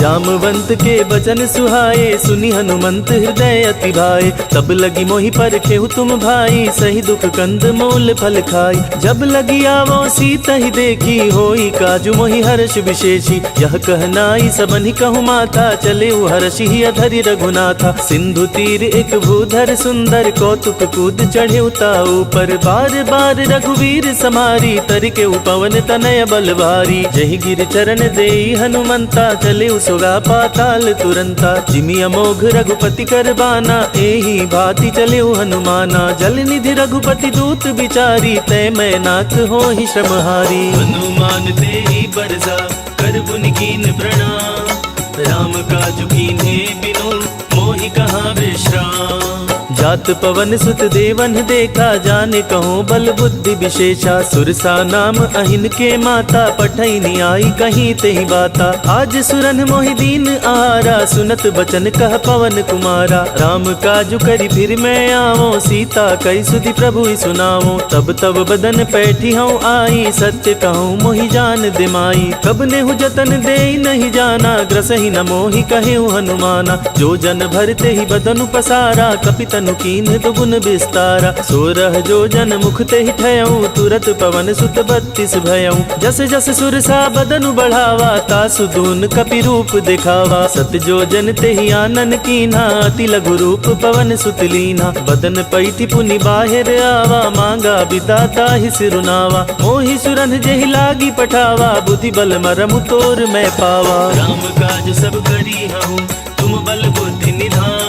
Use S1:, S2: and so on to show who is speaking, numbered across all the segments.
S1: जामवंत के बचन सुहाए, सुनी हनुमंत हृदय अति भाए। तब लगी मोहि पर खेहु तुम भाई, सही दुख कंद मूल फल खाई। जब लगी आवो सीता ही देखी, होई काजु मोहि हर्ष विशेषी। यह कहनाई सबनि कहु माथा, चले हर्षि ही अधरि रघुनाथा। सिंधु तीर एक भूधर सुंदर, कौतुक कूद चढ़े ताऊ पर। बार बार रघुवीर समारी, तरिके पवन तनय बल भारी। जहि गिर चरण देई हनुमंता, चले सोगा पाताल तुरंता। जिमि अमोघ रघुपति कर बाना, एही भांति चले हनुमाना। जल निधि रघुपति दूत बिचारी, तय मैं नाथ होहि श्रमहारी। हनुमान तेहि बरसा, कर पुनि कीन प्रणाम। राम काज कीन्हे बिनु, मोहि कहाँ विश्राम। जात पवन सुत देवन देखा, जाने कहो बल बुद्धि विशेषा। सुरसा नाम अहिन के माता, पठैनी आई कहीं तेहि बाता। आज सुरन मोहि दीन आहारा, सुनत बचन कह पवन कुमारा। राम काजु करि फिर मैं आवो, सीता कई सुधि प्रभु सुनावो। तब तब बदन पैठी हूँ आई, सत्य कहूँ मोहि जान दिमाई। कब नेहु जतन दे नहीं जाना, ग्रसहि न मोहि कहेउ हनुमाना। जो जन भरते ही बदनु पसारा, कपितनु कीन दुगुन विस्तारा। सोरह जो जन मुख ते ही ठयऊं, तुरत पवन सुत 32 भयऊं। जस जस सुरसा बदनु बढ़ावा, तासु दून कपि रूप दिखावा। सत जो जन ते ही आनन कीन्हा, अति लघु रूप पवन सुत लीन्हा। बदन पैठी पुनि बाहिर आवा, मांगा बिदाता ही सिरुनावा। मोहि सुरन जेहि लागी पठावा, बुद्धि बल मरमु तोर मैं पावा। राम काज सब करी हूँ, तुम बल बुद्धि निधान।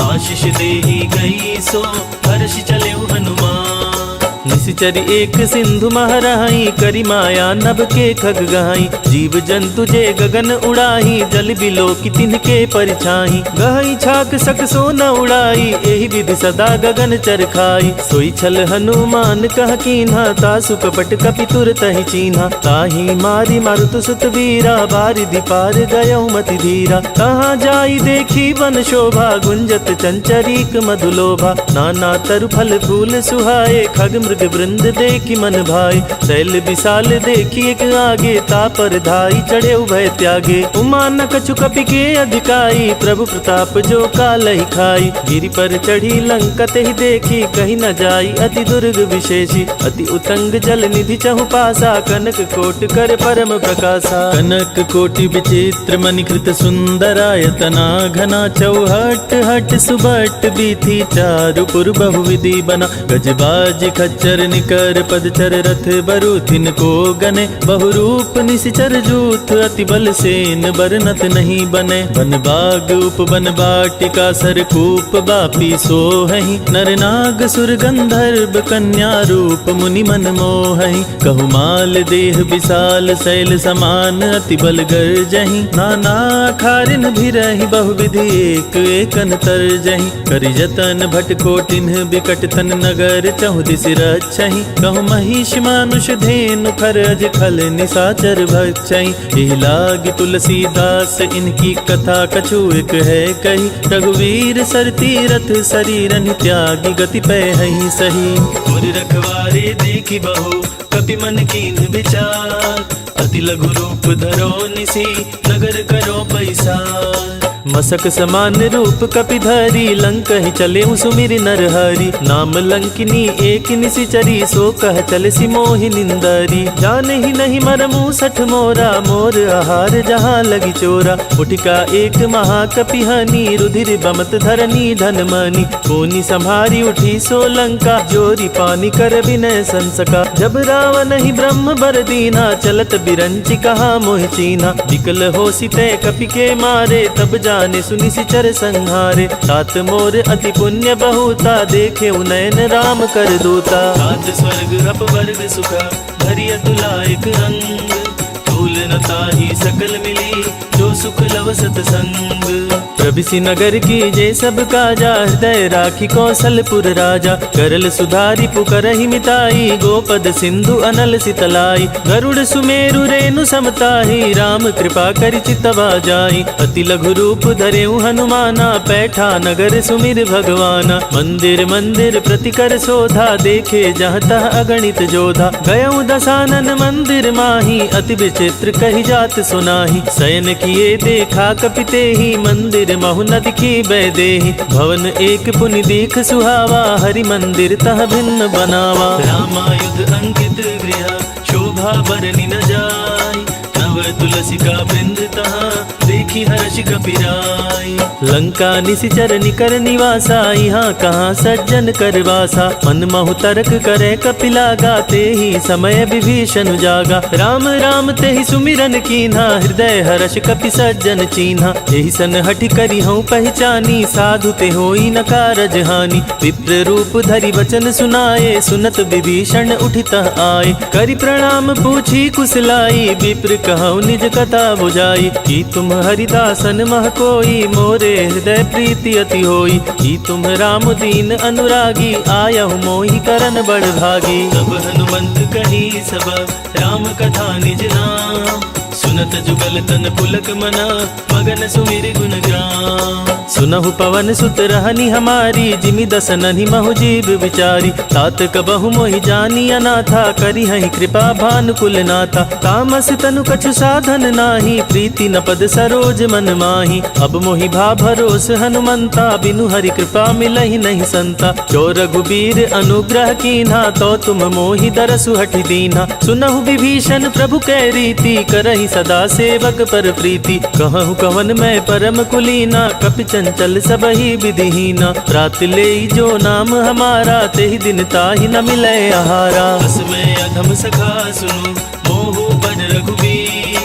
S1: आशीष देहि गई सो, हर्ष चले हनुमान। निशिचरी एक सिंधु महराई, करी माया नभ के खग गहाई। जीव जंतु जे गगन उड़ाही, जल बिलो की तिनके परिछाई। गहाई छाक सक सो न उड़ाई, एहि विधि सदा गगन चरखाई। सोई छल हनुमान कह कीन्हा, तासु कपट कपि तुरत ही चीन्हा। ताही मारी मारुत सुत वीरा, बारिधि पार गयौ मति धीरा। कहाँ जाई देखी वन शोभा, गुंजत चंचरीक मधुलोभा। नाना तरु फल फूल सुहाए, खग मृग वृंद देखी मन भाई। शैल विशाल देखी एक आगे, तापर धाई चढ़े भय त्यागे। उमा न कछु कपि के अधिकाई, प्रभु प्रताप जो कालहि खाई। गिरि पर चढ़ी लंका तेहि देखी, कहीं न जाई अति दुर्ग विशेषी। अति उतंग जल निधि चहु पासा, कनक कोट कर परम प्रकाशा। कनक कोटि विचित्र मणिकृत सुंदरायतना, घना चौहट हट सुबट बीथी। चारु पुर बहुविधि बना, गजबाज खच्चर निकर पदचर। रथ बरुथिन को गने, बहुरूप निशिचर जूथ। अति बल सेन बरनत नहीं बने, बन बाग उपवन बाटिका। सरकूप बापी सोहहि, नर नाग सुर गंधर्व कन्या। रूप मुनि मन मोहहि, कहु माल देह विशाल। शैल समान अति बल गर्जहि, नाना खारिन भिरहि। बहुविधि एक एकन तरजहि, करि जतन भट कोटिन बिकट तन। नगर चहुदिस रक्षहि, कहु महिष मानुष धेनु। खरज खल निशाचर भक्षहि, एहि लागी तुलसीदास। इनकी कथा कछु एक है कही, रघुवीर सर तीरथ शरीरन त्यागी। गति पैहि सही, मुर रखवारे देखी बहु, कपि मन कीन विचार। अति लघु रूप धरो निसी, नगर करो पैसार। मसक समान रूप कपिधरी, लंक ही चले सुमिरि नरहरि। नाम लंकिनी एक निशिचरी, सो कह चल सी मोहि निंदरी। जाने ही नहीं मरमु सठ मोरा, मोर आहार जहाँ लगी चोरा। उठिका एक महाकपिहनी, रुधिर बमत धरनी धन मनी। कोनी संभारी उठी सो लंका, जोरी पानी कर विनय संसका। जब रावण ही ब्रह्म बर दीना, चलत बिरंची कहा मोहि चीना। विकल हो सिते कपि के मारे, तब जाने सुनि सिचर संहारे। तात मोर अति पुण्य बहुता, देखे नयन राम कर दूता। तात स्वर्ग अपवर्ग सुखा, धरि अतुलायक अंग। तूल न ताहि सकल मिली, जो सुख लव सतसंग। प्रभिसि नगर की जे सब काजा, हृदय राखी कौशलपुर राजा। करल सुधारी पुकरहि मिताई, गोपद सिंधु अनल सितलाई। गरुड़ सुमेरु रेणु समताहि, राम कृपा करि चितवा जाई। अति लघु रूप धरेउ हनुमाना, पैठा नगर सुमिर भगवाना। मंदिर मंदिर प्रति कर शोधा, देखे जहाँ तह अगणित जोधा। गयउ दसानन मंदिर माही, अति विचित्र कही जात सुनाही। शयन किए देखा कपिते ही, मंदिर महु न दिखी बैदेही। भवन एक पुनि देख सुहावा, हरि मंदिर तह भिन्न बनावा। रामायुध अंकित गृह, शोभा बरनि न जाय। नव तुलसी का वृंद तहाँ, देखी हर्ष कपिराय। लंका निशिचर निकर निवासा, यहाँ कहाँ सज्जन करवासा। मन महु तर्क करे कपिला, गाते ही समय विभीषण जागा। राम राम ते ही सुमिरन कीन्हा, हृदय हर्ष कपि सज्जन चीन्हा। यही सन हठि करी हूँ पहचानी, साधु ते होई न कारज हानि। विप्र रूप धरि वचन सुनाए, सुनत विभीषण उठितः आए। करि प्रणाम पूछी कुशलाई, विप्र कहु निज कथा बुझाई। कि तुम हरिदासन मह कोई, मोरे हृदय प्रीति अति होई। कि तुम राम दीन अनुरागी, आयहु मोहि करन बड़ भागी। तब हनुमंत कही सब, राम कथा निज नाम। सुनत जुगल तन पुलक मना, मगन सुमिर गुण ग्राम। सुनहु पवन सुत रहनी हमारी, जिमि दसनहि महु जीव विचारी। तात कबहु मोहि जानी अनाथा, करी हहि कृपा भानुकुल नाथा। तामस तनु कछु साधन नाही, प्रीति न पद सरोज मन माही। अब मोहि भा भरोस हनुमंता, बिनु हरि कृपा मिलहि नहीं संता। जो रघुबीर अनुग्रह कीन्हा, तो तुम मोहि दरसु हठि दीन्हा। सुनहु विभीषण प्रभु कै रीति, करहि सदा सेवक पर प्रीति। कहूँ कवन मैं परम कुलीना, कपि चंचल सबहि विधिहीना। रात ले जो नाम हमारा, तेहि दिन ताहि न मिले आहारा। बस मैं अधम सखा सुनु, मोहु पर रघुबीर।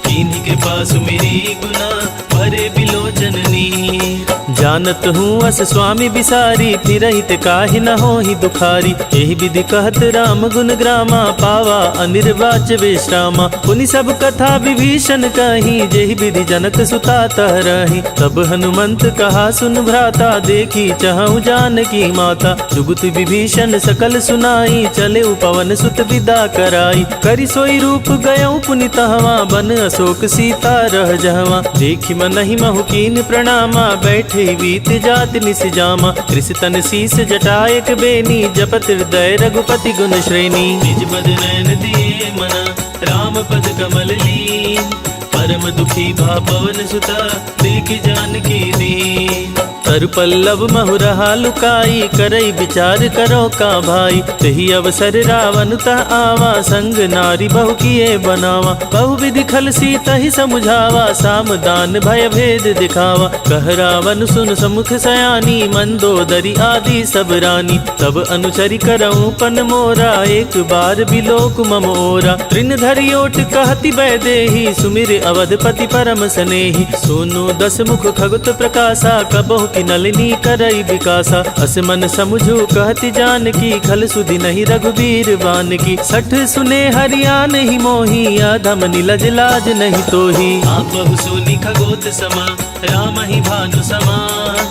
S1: कीन्ही कृपा सुमिरी गुना, भरे बिलोचन नीर। जानत हूँ अस स्वामी बिसारी, फिरहित काहि न होहि दुखारी। एहि विधि कहत राम गुण ग्रामा, पावा अनिर्वाच विश्रामा। पुनि सब कथा विभीषण कही, जेहि विधि जनक सुता तह रही। तब हनुमंत कहा सुन भ्राता, देखी चहु जानकी माता। जुगुत विभीषण सकल सुनाई, चले पवन सुत विदा कराई। करि सोई रूप गयउ पुनि तहवा, बन अशोक सीता रह जहवा। देखी मनहि महु कीन प्रणामा, बैठे बीत जात निस जामा। कृष तन शीस जटायक बेनी, जपत हृदय रघुपति गुण श्रेणी। निज पद नयन दिए मना, राम पद कमल लीन। परम दुखी भा पवन सुता, देख जानकी दीन। तरु पल्लव महु रहा लुकाई, करई विचार करो का भाई। तही अवसर रावण तह आवा, संग नारी बहु किए बनावा। बहु विधि खल सीता ही समुझावा, सामदान भय भेद दिखावा। कह रावण सुन समुख सयानी, मंदोदरी आदि सब रानी। तब अनुचरि करऊं पन मोरा, एक बार बिलोक मम ओरा। तृण धरि ओट कहति बैदेही, सुमिर अवधपति परम स्नेही। सोनु दस मुख खगुत प्रकाशा, कबहु की नलिनी करई विकासा। अस मन समुझू कहति जानकी, खल सुधि नहीं रघुबीर बान की। सठ सुने हरियान ही मोही, अधम निलज लाज नहीं तोही। आप बहु सुनि खगोत समा, राम ही भानु समान।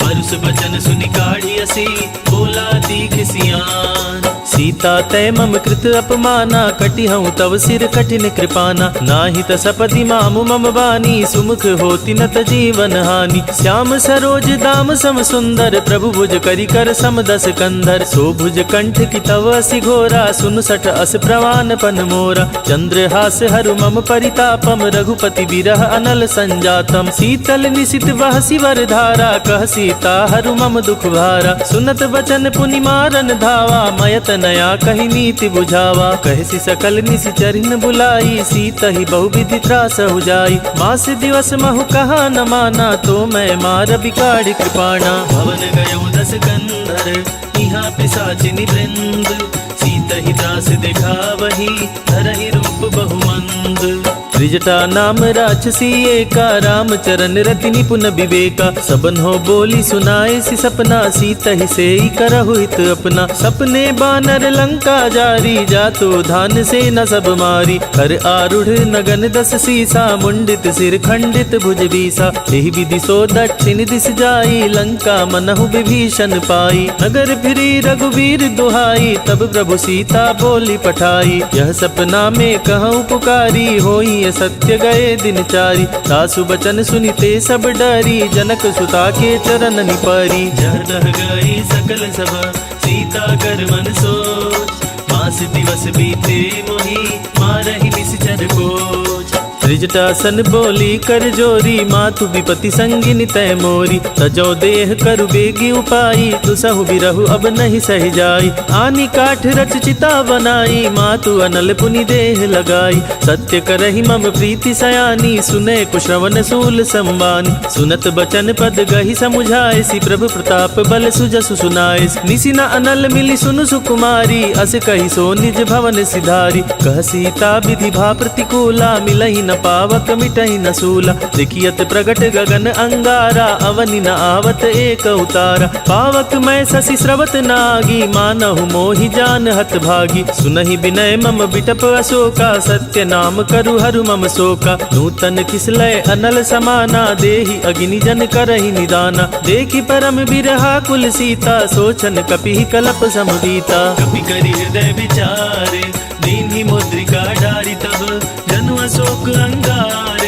S1: परुष बचन सुनि काढ़ी असी, बोला तीख सियान। सीता तय मम कृत अपमाना, कटि हूँ तव सिर कठिन कृपाना। नाही त सपदि मामु मम बानी, सुमुख होति न त जीवन हानि। श्याम सरोज दाम सम सुंदर, प्रभु भुज करि कर सम दस कंधर। सो भुज कंठ की तव असि घोरा, सुन सठ अस प्रवान पन मोरा। चंद्रहास हरु मम परितापम, रघुपति विरह अनल संजातम। शीतल निशित वह सिवर धारा, कह सीता हरु मम दुख भारा। सुनत बचन पुनि मारन धावा, मयत नया कही नीति बुझावा। कहसी सकल निशिचरिन बुलाई, सीता ही बहु विधि त्रास हो जाई। मास दिवस महु कहा न माना, तो मैं मार बिगाड़ कृपाणा। भवन गयो दस कंधर, यहाँ पिशाचिनी वृंद। सीता ही त्रास देखा वही, धरहि रूप बहुमंद। त्रिजटा नाम राक्षसी एका, राम चरण रति निपुन विवेका। सबन हो बोली सुनाए सी सपना, सीता ही से ही करहु हित अपना। सपने बानर लंका जारी, जातो धान से न सब मारी। हर आरूढ़ नगन दस सीसा, मुंडित सिर खंडित भुज बीसा। यही विधि सो दक्षिण दिस जाई, लंका मनहु विभीषण पाई। नगर फिरी रघुवीर दुहाई, तब प्रभु सीता बोली पठाई। यह सपना में कहूँ पुकारी, होई सत्य गए दिन चारी। सासु बचन सुनिते सब डरी, जनक सुता के चरण निपरी। जह गई सकल सभा, सीता कर मन सोच। मास दिवस बीते मोहि, मारहि निश्चर कोच। त्रिजटासन बोली कर जोरी, मातु विपति संगिनी तय मोरी। तजो देह करु बेगी उपाई, दुसहु बिरहु अब नहीं सह जाई। आनी काठ रच चिता बनाई, मातु अनल पुनि देह लगाई। सत्य करहि मम प्रीति सयानी, सुने कुश्रवण सूल संबानी। सुनत बचन पद गहि समुझाए, सी प्रभु प्रताप बल सुजसु सुनाए। निसि न अनल मिली सुनु सुकुमारी, अस कहि सो निज भवन सिधारी। कह सीता विधि भा प्रतिकूला, मिलहि न पावक मिटहि न सूला। देखियत प्रगट गगन अंगारा, अवनि न आवत एक उतारा। पावक मैं शशि स्रवत नागी, मानहु मोहि जान हत भागी। सुनहि विनय मम बिटप अशोका, सत्य नाम करु हरु मम शोका। नूतन किसलय अनल समाना, देहि अग्नि जन करहि निदाना। देखि परम बिरहा कुल सीता, सोचन कपि कलप समुदीता। कपि करि हृदय विचार, दीन्हि मुद्रिका डारी। तब जनु अशोक अंगार,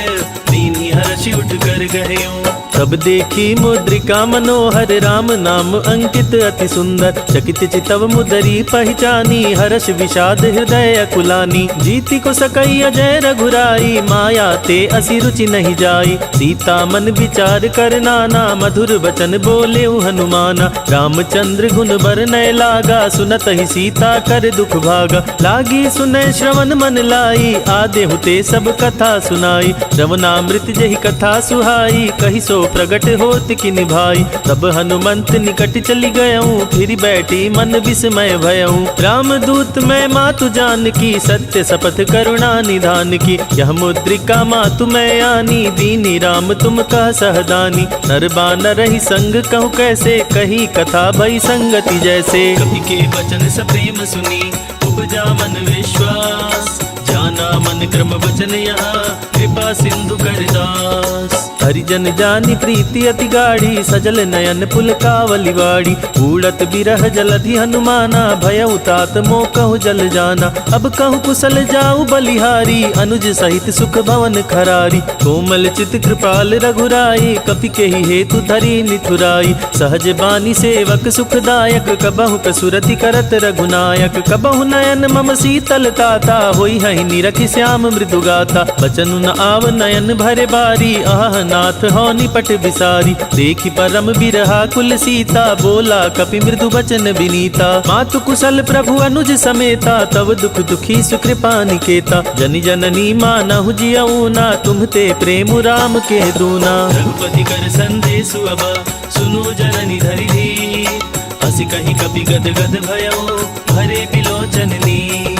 S1: दीन्हि हर्षि उठ कर गह्यों। तब देखी मुद्रिका मनोहर, राम नाम अंकित अति सुंदर। चकित चितव मुदरी पहचानी, हर्ष विषाद हृदय अकुलानी। जीति को सकई अजय रघुराई, माया ते असी रुचि नहीं जाई। सीता मन विचार कर नाना, मधुर बचन बोले हनुमाना। रामचंद्र गुण बरनय लागा, सुनत ही सीता कर दुख भागा। लागी सुनय श्रवण मन लाई, आदे हुते सब कथा सुनाई। रवनामृत जहि कथा सुहाई, कहि सो प्रगट होत कि निभाई। तब हनुमंत निकट चली गयऊं, फिर बैठी मन विस्मय भयऊं। रामदूत मैं मातु जान की, सत्य शपथ करुणा निधान की। यह मुद्रिका मातु मैं आनी, दीनी राम तुम कह सहदानी। नर बानर ही संग कहूँ कैसे, कही कथा भई संगति जैसे। कवि के वचन सप्रेम सुनी, उपजा मन विश्वास। जाना मन क्रम वचन यहाँ, कृपा सिंधु करदास। हरिजन जानी प्रीति अति गाढ़ी, सजल नयन पुलकावली वाड़ी। उड़त बिरह जलधि हनुमाना, भयउ तात मोह कहु जल जाना। अब कहु कुशल जाऊ बलिहारी, अनुज सहित सुख भवन खरारी। कोमल चित कृपाल रघुराई, कपि केहि हेतु धरी निठुराई। सहज बानी सेवक सुखदायक, कबहु कसुरति करत रघुनायक। कबहु नयन मम शीतल ताता, होई हहि निरखि श्याम मृदु गाथा। बचनु न आव नयन भरे बारी, आह नाथ हो निपट विसारी। देखि परम बिरहा कुल सीता, बोला कपि मृदु बचन विनीता। मातु कुशल प्रभु अनुज समेता, तब दुख दुखी सुकृपा निकेता। जनि जननी मानहु जियऊ ना, तुम्हते प्रेम राम के दूना। रघुपति कर संदेशु अब, सुनो जननी धरि धीर। हसि कहि कपि गद गद भयऊ, भरे बिलोचन नीर।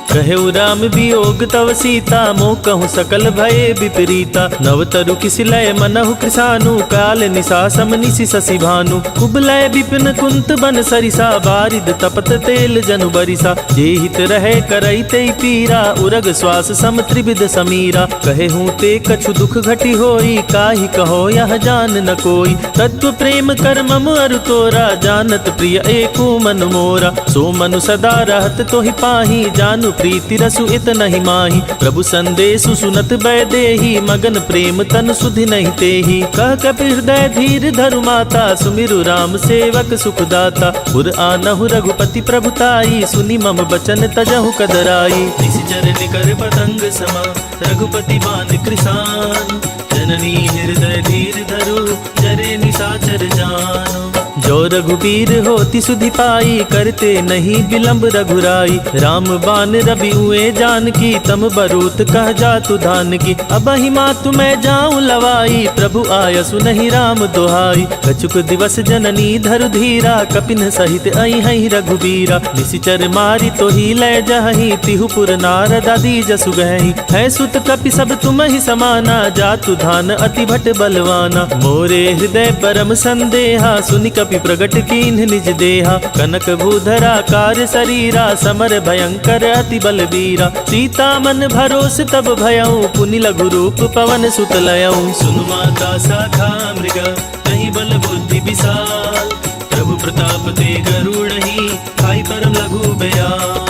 S1: कहेउ राम वियोग तव सीता, मोह कहूँ सकल भये विपरीता। नव तरु किसिलय मनहु कृसानु, काल निशा सम निशि शशि भानु। कुबलय विपिन कुंत बन सरिसा, बारिद तपत तेल जनु बरिसा। जे हित रहे करई तेई पीरा, उरग श्वास सम त्रिविध समीरा। कहेहूँ ते कछु दुख घटी होई, काहि कहो यह जान न कोई। तत्व प्रेम कर मम अरु तोरा, जानत प्रिय एको मन मोरा। सो मनु सदा रहत तोहि पाही, जानु प्रीति रसु इत नहीं माही। प्रभु संदेशु सुनत बै देही, मगन प्रेम तन सुधि नहीं तेही। कह कपि हृदय धीर धरु माता, सुमिरु राम सेवक सुखदाता। पुर आनहु रघुपति प्रभुताई, सुनि मम बचन तजहु कदराई। निशिचर निकर पतंग समा, रघुपति बान कृसान। जननी हृदय धीर धरु, जरे निशाचर जानो। जो रघुबीर होति सुधि पाई, करते नहीं विलंब रघुराई। राम बान रवि हुए जान की, तम बरूत कह जातु धान की। अब ही मातु मैं जाऊं लवाई, प्रभु आयसु नहीं राम दोहाई। कछुक दिवस जननी धरु धीरा, कपिन सहित आई हई रघुबीरा। निशिचर मारी तो ही लय जहि, तिहुपुर नारद आदि जसु गहि। है सुत कपि सब तुम ही समाना, जातु धान अति भट बलवाना। मोरे हृदय परम संदेहा, सुनि कपि प्रगट कीन्ह निज देहा। कनक भूधरा कार शरीरा, समर भयंकर अति बलबीरा। सीता मन भरोस तब भयऊ, पुनि लघु रूप पवन सुत लयऊ। सुनु माता शाखा मृग, नहीं बल बुद्धि विशाल। प्रभु प्रताप ते गरुड़हि, खाई परम लघु बयाल।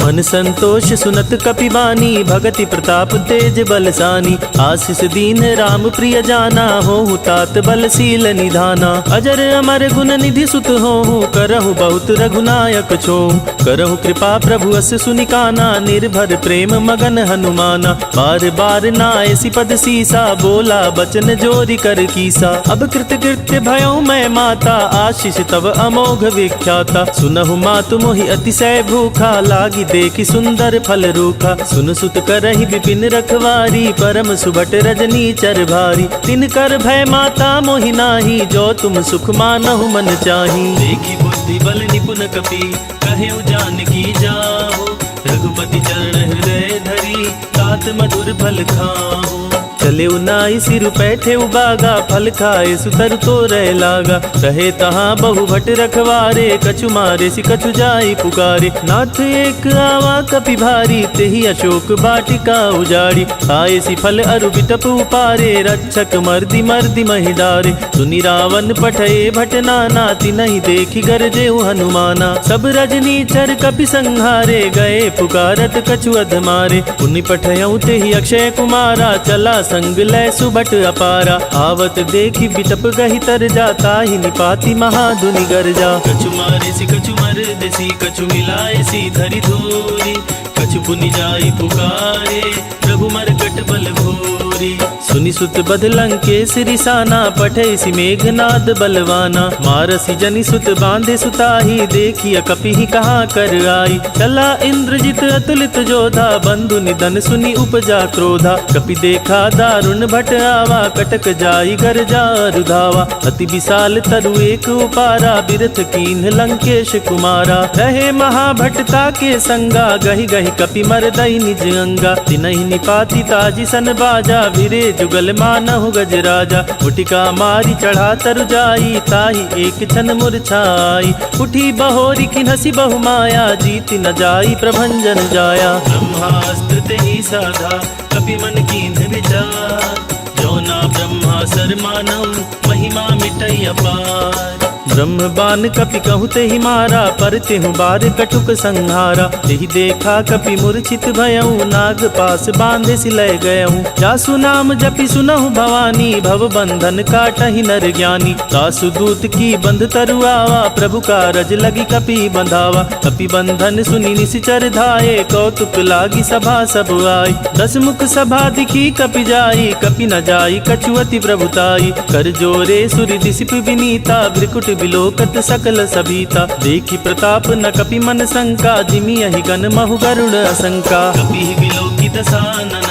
S1: मन संतोष सुनत कपिबानी, भगति प्रताप तेज बलसानी। आशीष दीन राम प्रिय जाना, होहु तात बलशील निधाना। अजर अमर गुण निधि सुत होहु, करहु बहुत रघुनायक छोहु। करहु कृपा प्रभु अस सुनिकाना, निर्भर प्रेम मगन हनुमाना। बार बार नायसी पद सीसा, बोला बचन जोरी कर कीसा। अब कृत कृत्य भयउ मैं माता, आशीष तब अमोघ विख्याता। सुनहु मातु मोहि अतिशय भूखा, लागी देखि सुंदर फल रूखा। सुन सुत करहि विपिन रखवारी, परम सुभट रजनी चर भारी। तिन कर भय माता मोहि नाही, जो तुम सुख मानहु मन चाही। देखि बुद्धि बल निपुण कपि, कहेउ जानकी जाहु। रघुपति चरण हृदय धरी, तात मधुर फल खाहु। चले उनाई सिर पैठे उबागा, फल खाए सुतर तो रह लागा। रहे तहाँ बहु भट रखवारे, कछु मारे सि कछु जाई पुकारे। नाथ एक आवा कपि भारी, तेहि अशोक बाटिका उजाड़ी। खाए सि फल अरु बिटप उपारे, रक्षक मर्दि मर्दि महि डारे। सुनि रावण पठये भट नाना, तिनहि देखि गरजेउ हनुमाना। सब रजनी चर कपि संहारे, गए पुकारत कछु अधमारे। पुनि पठयउ तेहि अक्षय कुमारा, चला संग लय सुबट अपारा। आवत देखि बिटप गहि तर जा, ताहि निपाति महाधुनि गर्जा। कछु मारे सि कछु मर देसी, कछु मिलाए सि धरि धूरी। कछु पुनि जाई पुकारे, प्रभु मरकट बल भूरी। सुनि सुत बद लंकेश रिसाना, पठै सि मेघनाद बलवाना। मारसि जनि सुत बांधे सुताही, देखिय कपिहि कहाँ कर आई। चला इंद्रजित अतुलित जोधा, बंधु निधन सुनि उपजा क्रोधा। कपि देखा दारुण भट आवा, कटक जाई गर्जा रुधावा। अति विशाल तरु एक उपारा, बिरथ कीन्ह लंकेश कुमारा। रहे महाभटता के संगा, गहि गहि कपि मरदई निज अंगा। तिनहि निपाति ताजी सन बाजा, भिरे जुगल मानहु गजराजा। उटिका मारी चढ़ा तरु जाई, ताहि एक छन मूर्छाई। उठी बहोरी किन्हसि बहु माया, जीति न जाई प्रभंजन जाया। ब्रह्मास्त्र तेहि साधा, कपि मन कीन्ह विचार। जो ना ब्रह्मा सर मानऊ, महिमा मिटई अपार। ब्रह्म बान कपि कहु तेहि मारा, पर तेहु बार कटुक संहारा। तेहि देखा कपि मूर्छित भयउ, नाग पास बांधे सि लय गयउ। जासु नाम जपि सुनहु भवानी, भव बंधन काटहि नर ज्ञानी। तासु दूत की बंध तरु आवा, प्रभु कारज लगी कपि बंधावा। कपि बंधन सुनि निशिचर धाये, कौतुक लागी सभा सब आय। दस मुख सभा दिखी कपि जाई, कपि न जाई कछु अति प्रभुताई। कर जोरे सुरि दिसिप विनीता, भ्रिकुट बिलोकत सकल सभीता। देखि प्रताप न कपि मन शंका, जिमि यहि गण महु गरुड़ असंका। कपि बिलोकित सानन,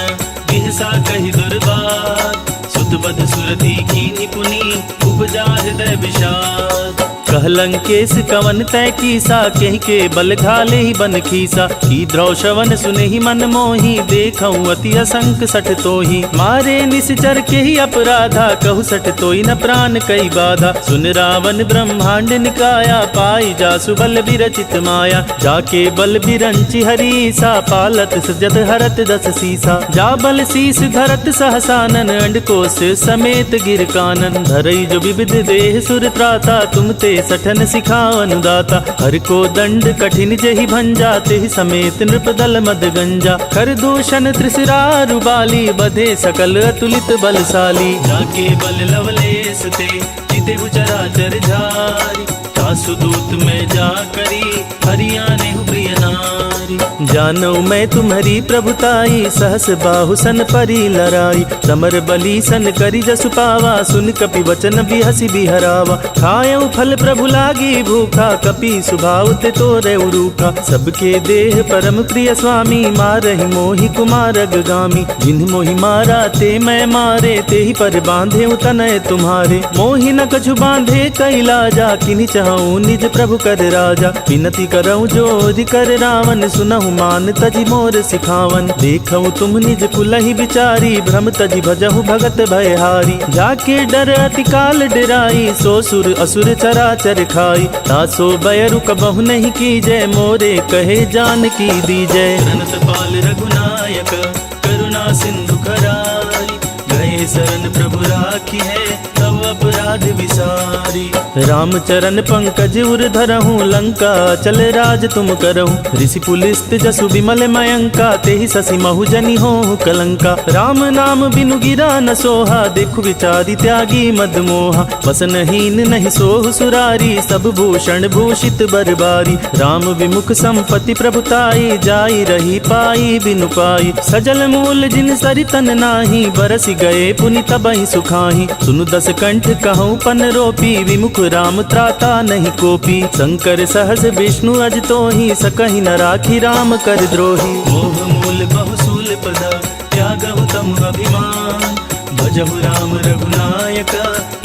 S1: बिहसा कहि दुर्बात। सुत बध सुरति कीन्हि पुनि, उपजा हृदय विषाद। कह लंकेश कवन तय कीसा, कहि के बल घाले ही बन खीसा। की द्रौशवन सुने ही मन मोही, देखऊं अति असंक सठ तोही। मारे निश्चर के ही अपराधा, कहु सठ तोई न प्राण कई बाधा। सुन रावण ब्रह्मांड निकाया, पाई जासु बल विरचित माया। जाके बल बिरंचि हरीसा, पालत सजत हरत दस सीसा। जा बल शीस धरत सहसानन, अंडकोश समेत गिर कानन। धरई जो विविध देह सुर त्राता, तुम ते सठन सिखावन दाता। हर को दंड कठिन जहि भंजा, तेहि समेत नृप दल मद गंजा। कर दूषण त्रिशिरारु बाली, बधे सकल अतुलित बलशाली। जाके बल लवलेस ते, जितेहु चराचर झारी। तासु दूत में जा करी, हरियाने प्रिय नारी। जानऊ मैं तुम्हारी प्रभुताई, सहस बाहु सन परी लराई। समर बली सन करी जसु पावा, सुन कपि वचन बिहसी बिहरावा। खायऊ फल प्रभु लागी भूखा, कपि सुभाव ते तोरे उरूखा। सबके देह परम प्रिय स्वामी, मारहि मोहि कुमारग गामी। जिन्ह मोहि मारा ते मैं मारे, तेहि पर बांधे तनय तुम्हारे। मोहि न कछु बांधे कैलाजा, किन्हि चाहूं निज प्रभु कर राजा। विनती करऊं जोरि कर रावण, सुनहु मान तजि मोर सिखावन। देखऊं तुम निज कुलहि विचारी, भ्रम तजि भजहु भगत भयहारी। जाके डर अति काल डराई, सो सुर असुर चराचर खाई। तासो बयरु कबहु नहीं कीजय, मोरे कहे जानकी दीजय। अनंत पाल रघुनायक, करुणा सिंधु करारी। गए शरण प्रभु राखी है, तब अपराध विसारी। राम चरण पंकज उर धरहूँ, लंका चल राज तुम करहूँ। ऋषि पुलिस्त जसु विमल मयंका, तेहि ससी महु जनि होहु कलंका। राम नाम बिनु गिरा न सोहा, देखु विचारी त्यागी मद मोहा। वसनहीन नहीं सोहु सुरारी, सब भूषण भूषित बरबारी। राम विमुख संपत्ति प्रभुताई, जाई रही पाई बिनु पाई। सजल मूल जिन सरितन नाही, बरसि गए पुनि तबहि सुखाही। सुनु दस कंठ कहूँ पन रोपी, विमुख राम त्राता नहीं कोपी। शंकर सहस विष्णु अज तोहि, सकहि न राखी राम कर द्रोही। मोह मूल बहुसूल पद, त्यागहु तम अभिमान। भजहु राम रघुनायक,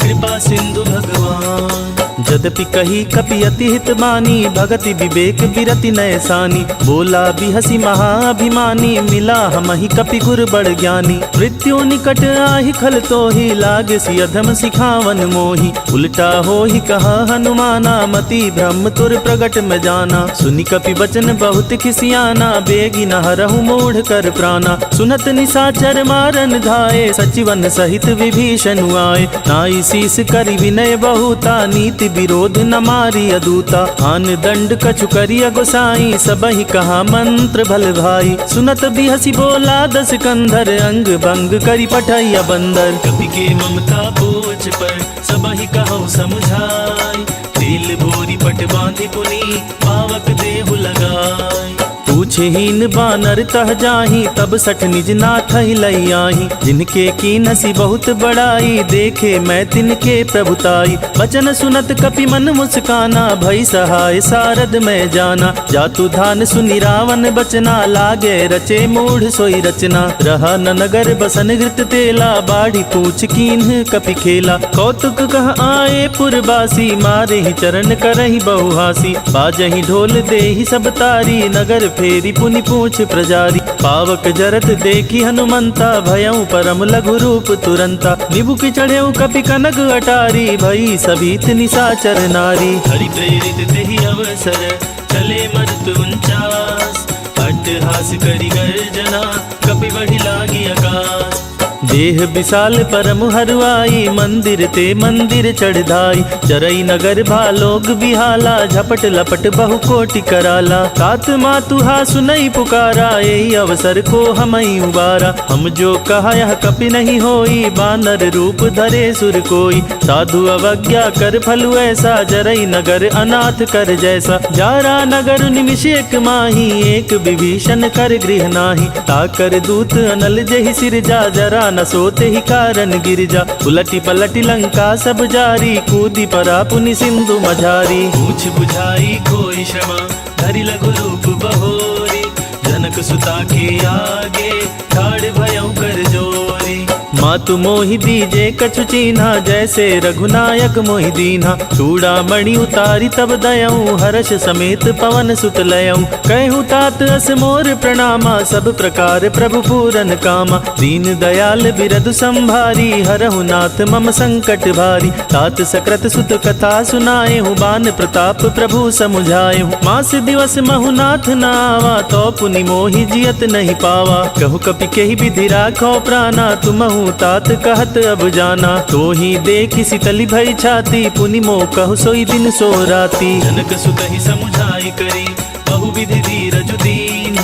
S1: कृपा सिंधु भगवान। यद्यपि कही कपि अति हित बानी, भगति विवेक बिरति नय सानी। बोला बिहसी महाअभिमानी, मिला हमहि कपि गुर बड़ ज्ञानी। मृत्यु निकट आहि खल तोहि, लागसी अधम सिखावन मोहि। उल्टा होहि कहा हनुमाना, मति ब्रह्म तुर प्रगट में जाना। सुनि कपि बचन बहुत खिसियाना, बेगी न हरहु मूढ़ कर प्राणा। सुनत निशाचर मारन धाये, सचिवन सहित विभीषण आए। नाई शीस करि विनय बहुता, नीति विरोध न मारी अदूता। आन दंड कछु करिय गोसाई, सबहि कहा मंत्र भल भाई। सुनत बिहसी बोला दस कंधर, अंग भंग करि पठैया बंदर। कपि के ममता बोझ पर, सबहि कहु समुझाई। तेल बोरी पट बांधि पुनि, पावक देहु लगाई। पूछहीन बानर तह जाही, तब सठ निज नाथ लई आही। जिनके कीनसी बहुत बड़ाई, देखे मैं तिनके प्रभुताई। वचन सुनत कपि मन मुस्काना, भई सहाय सारद में जाना। जातु धान सुनि रावण बचना, लागे रचे मूढ़ सोई रचना। रहा न नगर बसन घृत तेला, बाढ़ी पूछ कीन्ह कपि खेला। कौतुक कह आए पुरबासी, मारे ही चरण करहि बहुहासी। बाजहि ढोल देहि सब तारी, नगर फेरी पुनि पूछ प्रजारी। पावक जरत देखी हनुमंता, भयउ परम लघु रूप तुरंता। निबुक चढ़ेउ कपि कनक अटारी, भई सभीत निशाचर नारी। हरि प्रेरित तेहि अवसर, चले मरुत उनचास। अट्टहास करि गर्जना, कपि बढ़ि लागी आकाश। देह विशाल परम हरुआई, मंदिर ते मंदिर चढ़ाई। चरई नगर भालोग बिहाला, झपट लपट बहु कोटि कराला। तात मातुहा सुनई पुकारा, यही अवसर को हमई उबारा। हम जो कहा यह कपि नहीं होई, बानर रूप धरे सुर कोई। साधु अवज्ञा कर फलु ऐसा, जरई नगर अनाथ कर जैसा। जारा नगर निमिष एक माही, एक विभीषण कर गृह नाही। ताकर दूत अनल जहि सिरजा, जरा न सोते ही कारण गिरजा। उलटी पलटी लंका सब जारी, कूदी परा पुनि सिंधु मझारी। पूछ बुझाई कोई क्षमा, धरि लघु रूप बहोरी। जनक सुता के आगे, ठाड़ भयउ कर जोरी। मातु मोहि दीजे कछु चीन्हा, जैसे रघुनायक मोहि दीन्हा। चूड़ामणि उतारी तब दयऊँ, हर्ष समेत पवन सुत लयऊँ। कहूँ तात अस मोर प्रणामा, सब प्रकार प्रभु पूरन कामा। दीन दयाल बिरदु संभारी, हरहु नाथ मम संकट भारी। तात सकृत सुत कथा सुनाए हूँ, बान प्रताप प्रभु समुझाए हूँ। मास दिवस महु नाथ न आवा, तो पुनि मोहि जियत नहीं पावा। कहु कपि केहि विधि राखो प्राणा, तुमहु तात कहत अब जाना। तो ही देखी शीतली भई छाती, पुनि मोह कहु सोई दिन सो राती। जनक सुत ही समुझाई करी, बहु विधि धीरज दीन।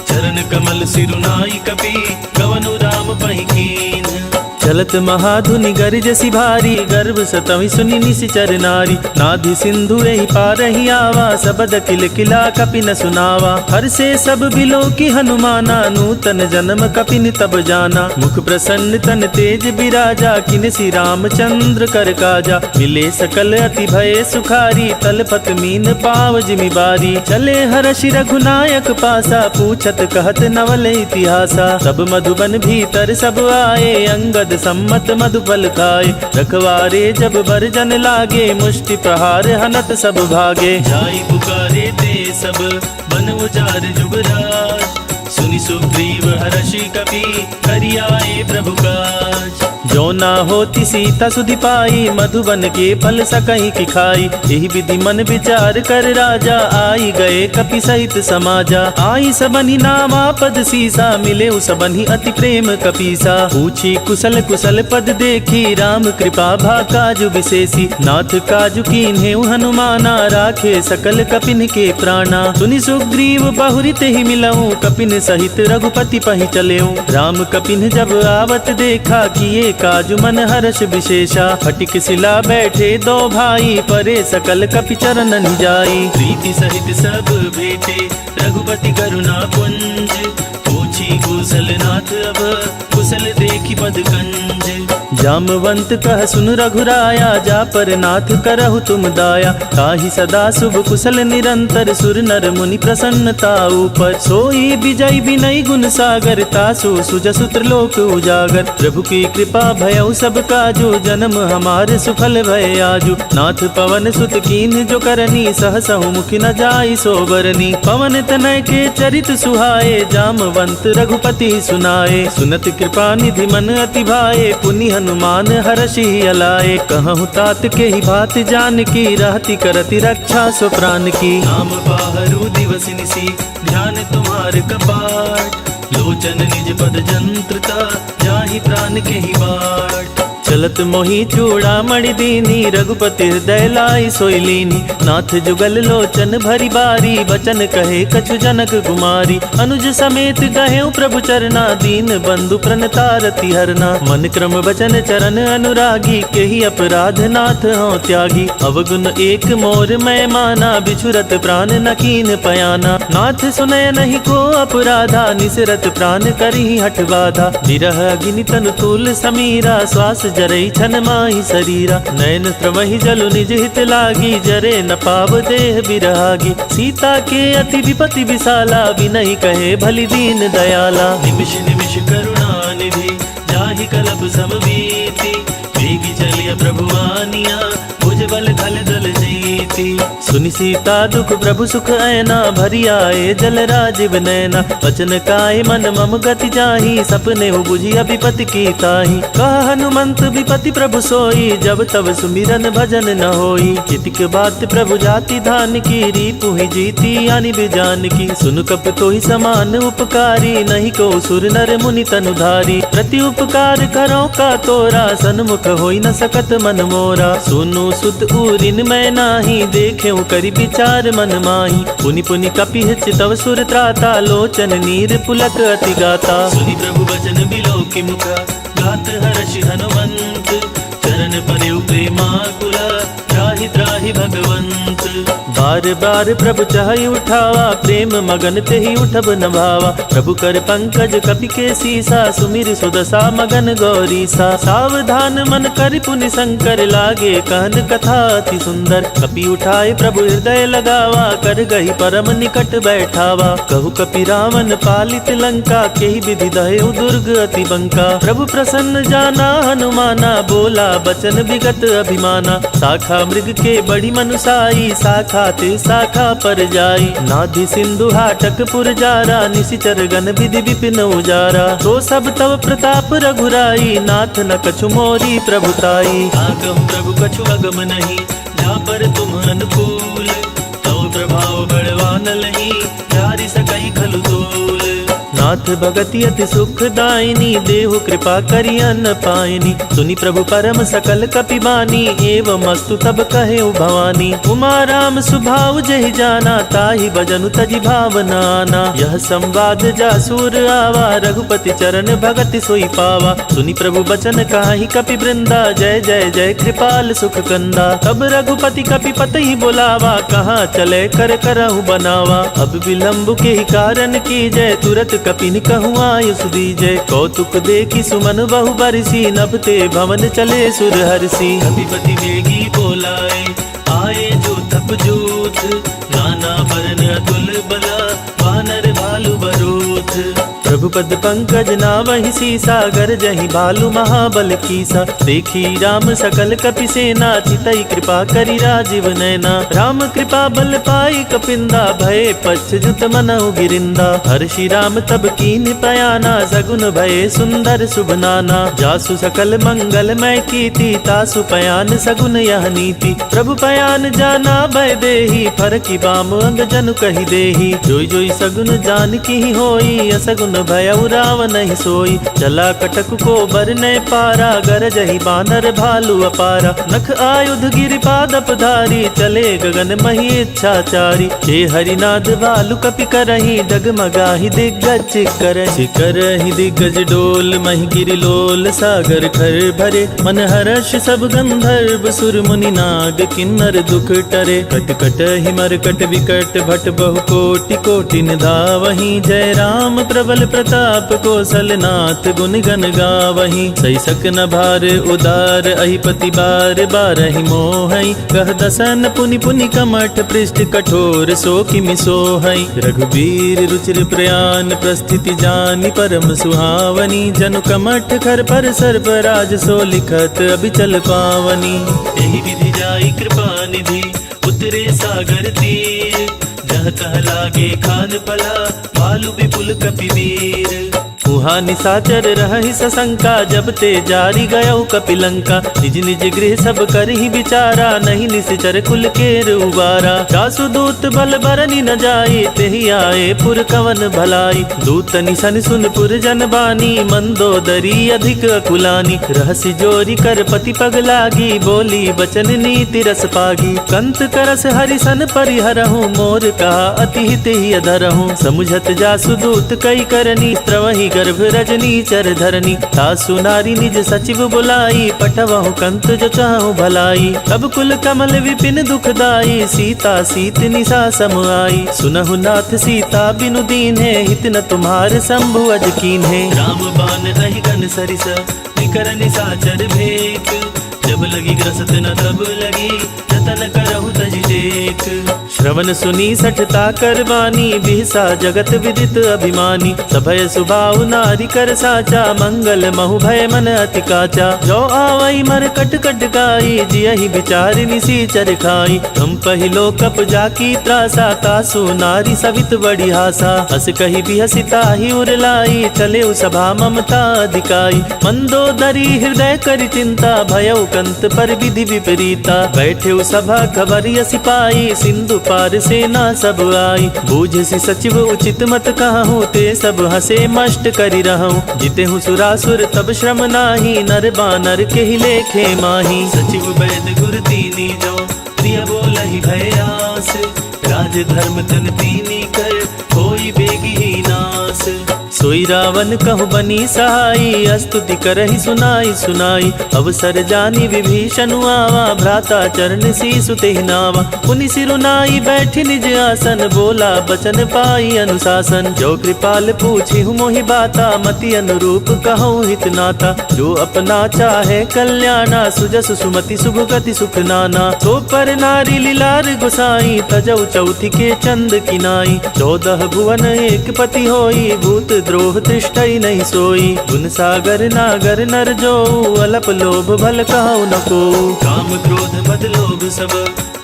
S1: चरण कमल सिरुनाई कपि, कवनु राम पहि कीन। चलत महाधुनि गरिजसि भारी, गर्भ सतहि सुनि निशिचर नारी। नाधि सिंधु एहि पारहि आवा, सबद किल किला कपि न सुनावा। हर से सब बिलो की हनुमाना, नूतन जन्म कपिन तब जाना। मुख प्रसन्न तन तेज बिराजा, किनसि रामचंद्र कर काजा। मिले सकल अति भय सुखारी, तलपत मीन पाव जिमि बारी। चले हर्षि रघुनायक पासा, पूछत कहत नवल इतिहासा। सब मधुबन भीतर सब आए, अंगद सम्मत मधुफल खाए। रखवारे जब बरजन लागे, मुष्टि प्रहार हनत सब भागे। जाई पुकारे ते सब, बन उजार जुगराज। सुनि सुग्रीव हर्षि कपि, करि आए प्रभु काज। जो ना होती सीता सुधि पाई, मधुबन के फल सकहीं की खाई। यही विधि मन विचार कर राजा, आई गए कपि सहित समाजा। आई सबनि नामा पद सीसा, मिले सबनि अति प्रेम कपीसा। पूछी कुशल कुशल पद देखी, राम कृपा भा काजु विशेषी। नाथ काजु कीन्हे हनुमाना, राखे सकल कपिन के प्राणा। सुनि सुग्रीव बहुरित ही मिलऊं, कपिन सहित रघुपति पहि चलेऊं। राम कपिन जब आवत देखा, किए काजु मन हर्ष विशेषा। फटिक शिला बैठे दो भाई, परे सकल कपि चरणन जाई। प्रीति सहित सब भेटे, रघुपति करुणा पुंज। पूछी कुशल नाथ अब, कुशल देखी पद कंज। जामवंत कह सुन रघुराया, जा पर नाथ करहु तुम दाया। ताहि सदा शुभ कुशल निरंतर, सुर नर मुनि प्रसन्नता ऊपर। सोई विजय विनय गुण सागर, तासु सुजसु त्रिलोक उजागर। प्रभु की कृपा भयउ सब काजु, जन्म हमारे सुफल भय आजु। नाथ पवन सुत कीन्ह जो करनी, सहसहु मुखि न जाई सोबरनी। पवन तनय के चरित सुहाए, जामवंत रघुपति सुनाए। सुनत कृपा निधि मन अति भाए, पुनि हनुमान हर्षि अलाए। कहूँ तात के ही बात जान की, रहती करती रक्षा सो प्राण की। नाम बाहरू दिवस निसी, ध्यान तुम्हार कपाट। लोचन निज पद जंत्रता, जाहि प्राण के ही बाट। चलत मोहि चूड़ामणि दीनी, रघुपति हृदय लाई सोई लीनी। नाथ जुगल लोचन भरी बारी, बचन कहे कछु जनक कुमारी। अनुज समेत गहे प्रभु चरना, दीन बंधु प्रणतारति हरना। मन क्रम वचन चरण अनुरागी, केहि अपराध नाथ हों त्यागी। अवगुण एक मोर मैं माना, बिछुरत प्राण न कीन पयाना। नाथ सुनय नहीं को अपराधा, निसरत प्राण करहि हठ बाधा। विरह अग्नि तनु तूल समीरा, श्वास जरई छन माही शरीरा। नयन त्रवहि जलु निज हित लागी, जरे न पाव देह बिरहागी। सीता के अति विपति विशाला, विनहि कहे भलि दीन दयाला। निमिष निमिष करुणा निधि, जाहि कलप सब बीती। वेगी चलिय प्रभु आनिया, भुज बल खल दल जीती। सुनि सीता दुख प्रभु सुख ऐना, भरी आए जल राजीव नैना। वचन काय मन मम गति जाहि, सपने हो बुझी विपति की ताहि। कह हनुमंत विपति प्रभु सोई, जब तब सुमिरन भजन न होई। कितिक बात प्रभु जाति धान की, रीपु ही जीती आनि बिजान की। सुन कप तोहि समान उपकारी, नहीं को सुर नर मुनि तनुधारी। प्रति उपकार करो का तोरा, सन्मुख होई न सकत मन मोरा। सुनु सुत उरिन मैं नाही, देखे करि विचार मन माही। पुनि पुनि कपिह चितव सुर त्राता, लोचन नीर पुलक अति गाता। सुनि प्रभु वचन बिलोकि मुख, गात हर्षि हनुमंत। चरण पर्यु प्रेमाकुला, त्राहि त्राहि भगवंत। बार बार प्रभु चाहि उठावा, प्रेम मगन तेहि उठब न भावा। प्रभु कर पंकज कपि के सीसा, सुमिर सुदशा मगन गौरीसा। सावधान मन कर पुनि शंकर, लागे कहन कथा अति सुंदर। कपि उठाए प्रभु हृदय लगावा, कर गही परम निकट बैठावा। कहु कपि रावण पालित लंका, केहि विधि दहेउ दुर्ग अति बंका। प्रभु प्रसन्न जाना हनुमाना, बोला बचन विगत अभिमाना। शाखा मृग के बड़ी मनुसाई, शाखा ते शाखा पर जाई। नाधि सिंधु हाटक पुर जारा, निशिचर गण विधि विपिन उजारा। तो सब तव प्रताप रघुराई, नाथ न कछु मोरी प्रभुताई। आगम प्रभु कछु अगम नहीं, जा पर तुम अनुकूल। तव प्रभाव बड़वान लही, जारि सकई खलु तोल। नाथ भगति अति सुखदायिनी, देहु कृपा करि अन्न पायनी। सुनि प्रभु परम सकल कपि बानी, एवं अस्तु तब कहे भवानी। उमा राम सुभाव जहि जाना, ताहि भजनु तजि भावना आना। यह संवाद जासुर आवा, रघुपति चरण भगति सोई पावा। सुनि प्रभु बचन काहि कपि वृंदा, जय जय जय कृपाल सुख कंदा। तब रघुपति कपि पतहि बोलावा, कहाँ चले कर करहु बनावा। अब विलंब के ही कारण की जय, तुरत कपिन कहूँ आयुष दीजय। कौतुक देखी सुमन बहु बरसी, नभ ते भवन चले सुर हर्षि। कपिपति वेगी बोलाए, आए जो तप जोत। नाना बरन अतुल बला, वानर भालु बरोथ। प्रभु पद पंकज नावहि सीसा, गरजहि भालु महाबल कीसा। देखी राम सकल कपि सेना, चितई कृपा करि राजीव नैना। राम कृपा बल पाई कपिंदा, भये पश्चात मनहु गिरिंदा। हर्षि राम तब कीन्ह पयाना, सगुन भये सुंदर शुभ नाना। जासु सकल मंगलमय कीर्ति, तासु पयान सगुन यह नीति। प्रभु पयान जाना भय देहि, फरकि बाम अंग जनु कहि देहि। जोई जोई सगुन जानकी होई, असगुन भयउ रावण नहीं सोई। चला कटक को बरने पारा, गरजहि बानर भालु अपारा। नख आयुध गिरिपादप धारी, चले गगन मही इच्छाचारी। हे हरिनाद भालु कपि करहि, डगमगाहि दिग्गज करहि। दिग्गज डोल मही गिरिलोल, सागर खर भरे। मन हर्ष सब गंधर्व, सुर मुनि नाग किन्नर दुख टरे। कट कट हिमर कट विकट भट, बहु कोटि कोटि निधावहि। जय राम प्रबल प्रताप, कौशलनाथ गुण गण गावहि। सही सक न भार उदार, अहिपति बार बारहि मोहई। कह दसन पुनि पुनि कमठ, पृष्ठ कठोर सो किमि सोहई। रघुबीर रुचिर प्रयान, प्रस्थिति जानि परम सुहावनी। जनु कमठ खर पर सर्पराज, सो लिखत अबिचल पावनी। एहि विधि जाई कृपा निधि, उतरे सागर तीर। जह तह लागे खान पला, भालु विपुल कपि वीर। उहाँ निशाचर रहहि सशंका, जब ते जारी गयौ कपिलंका। निज निज गृह सब करहि विचारा, नहीं निश्चर कुल केर उबारा। जासु दूत बल बरनि न जाई, तेहि आए पुर कवन भलाई। दूत निसन सुन पुर जन बानी, मंदोदरी अधिक अकुलानी। रहसि जोरी कर पति पग लागी, बोली बचन नीति रस पागी। कंत करस हरिसन परिहरहु, मोर कहा अति हित ही अधरहु। समुझत जासु दूत कई करनी, त्रवहि गर्भ रजनी चर धरनी। तासु नारी निज सचिव बुलाई, पठवहु कंत जो चाहु भलाई। तब कुल कमल विपिन दुखदाई, सीता सीत निसा सम आई। सुनहु नाथ सीता बिनु दीन्हे, हित न तुम्हार शंभु अज कीन्हे। राम बान रहि गन सरिस, निकर निसाचर भेक। जब लगी ग्रसत न तब लगी, जतन करहु तजि टेक। श्रवण सुनी सठता करवानी, बिहसा जगत विदित अभिमानी। सभय सुभाव नारी कर साचा, मंगल महु भय मन अति काचा। जो आवई मर कट कट गाई, जियहि विचारि निसीचर खाई। हम पहिलो कप जाकी त्रासा, तासु नारी सवित बड़ी हासा। हस कहि बिहसि ताहि उर लाई, चले सभा ममता अधिकाई। मंदोदरी हृदय करि चिंता, भयउ कंत पर विधि विपरीता। बैठे सभा खबरिय सिपाही, सिंधु पार सेना सब आई। बूझसि सचिव उचित मत कहूँ, ते सब हसे मष्ट करि रहूं। जिते हूँ सुरासुर तब श्रम नाही, नर बानर के ही लेखे माही। सचिव वैद गुर तीनी जो, प्रिय बोलहि भय आस। राज धर्म तन तीनी कर, होई बेगी ही नास। सोई रावण कहु बनी सहाई, स्तुति करहि सुनाई सुनाई। अवसर जानी विभीषण आवा, भ्राता चरण सीसु तेहि नावा। पुनि सिरुनाई बैठि निज आसन, बोला बचन पाई अनुशासन। जो कृपाल पूछि मोहि बाता, मति अनुरूप कहूँ हित नाता। जो अपना चाहे कल्याणा, सुजस सुमति शुभ गति सुख नाना। सो पर नारी लीलार गोसाई, तजौ चौथी के चंद किनाई। 14 भुवन एक पति होई, भूत द्रोह दृष्टि नहीं सोई। गुण सागर नागर नर जो, अलप लोभ भल कहु न को। काम क्रोध मद लोभ सब,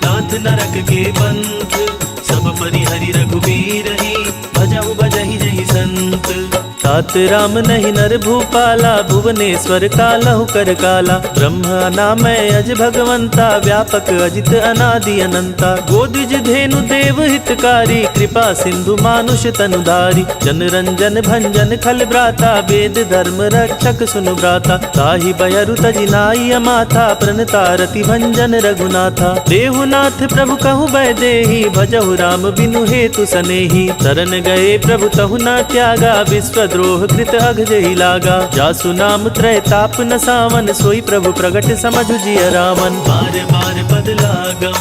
S1: नाथ नरक के पंथ। सब परिहरि रघुबीर ही, भजहु भजहि जहि संत। तात राम नहीं नर भूपाला, भुवनेश्वर कालहु कर काला। ब्रह्म अनामय अज भगवंता, व्यापक अजित अनादि अनंता। गोदिज धेनु देव हितकारी, कृपा सिंधु मानुष तनुधारी। जन रंजन भंजन खल भ्राता, वेद धर्म रक्षक सुनु भ्राता। ताहि बयरु तजि नाई अमाथा, प्रणता रति भंजन रघुनाथा। देहुनाथ प्रभु कहु बै देहि, भजहु राम बिनु हेतु सनेहि। शरण गए प्रभु तहु न त्यागा, विश्व द्रोह कृत अघजहि लागा। जासु नाम त्रय ताप न सावन, सोई प्रभु प्रगट समझु जिय रामन। बार बार पद लागम,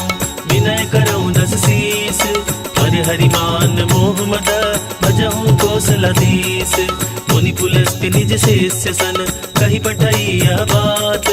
S1: विनय करऊँ दस शीस। हर हरि मान मोह मद, भजहु कौशलधीश। मुनि पुलस्त्य निज शिष्य सन, कहि पठई यह बात।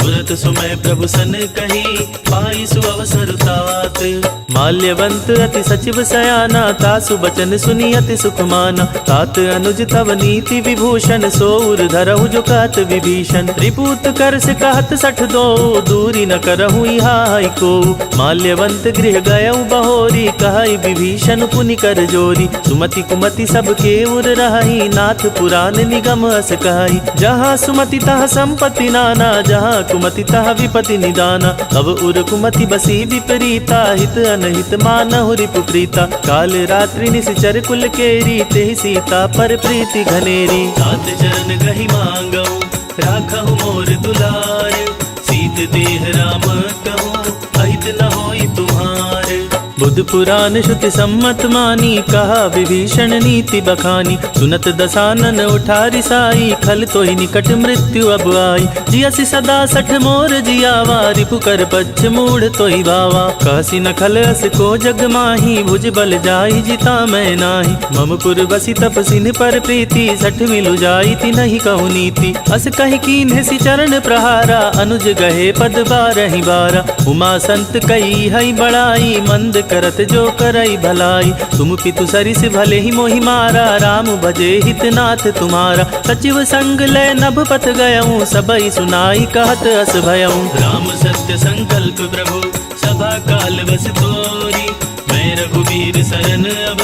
S1: तुरत सुमय प्रभु सन कही, पाई सु अवसर तात। माल्यवंत अति सचिव सयाना, तासु बचन सुनी अति सुख माना। तात अनुज तव नीति विभूषण, सोउर धरहु जो कहत विभीषण। रिपूत कर से कहत सठ दो, दूरी न करहु इहाई को। माल्यवंत गृह गयउ बहोरी, कहई विभीषण पुनि कर जोरी। सुमति कुमति सब के उर रही, नाथ पुराण निगम अस कहाई। जहाँ सुमति तह संपत्ति नाना, जहाँ कुमति तह विपति निदाना। अब उर कुमति बसी विपरीता, हित अनहित मानहु रिपु प्रीता। काल रात्रि निशिचर कुल केरी, तेहि सीता पर प्रीति घनेरी। तात चरण गहि मांगऊ, राखहु मोर दुलार। सीत देह राम कहूँ, अहित न होई तुम्हार। बुद्ध पुराण श्रुति सम्मत मानी, कहा विभीषण नीति बखानी। सुनत दसानन उठारी साई, खल तो ही निकट मृत्यु अब आई। जियसि सदा सठ मोर जियावा, रिपु कर पच्छ मूढ़ तो ही भावा। कहसी न खल अस को जग माही, भुज बल जाई जिता मैं नाही। मम पुर बसी तपसिन पर प्रीति, सठ मिलु जाई ती नहीं कहु नीति। अस कहि कीन्ह चरण प्रहारा, अनुज गहे पद बारहि बारा। उमा संत कई हई बड़ाई, मंद करत जो करई भलाई। तुम पितु सरिस भले ही मोहि मारा, राम भजे हितनाथ तुम्हारा। सचिव संग ले नभ पथ गयऊँ, सबई सुनाई कहत अस भयऊँ। राम सत्य संकल्प प्रभु, सभा काल बस तोरी। मैं रघुवीर सरन अब,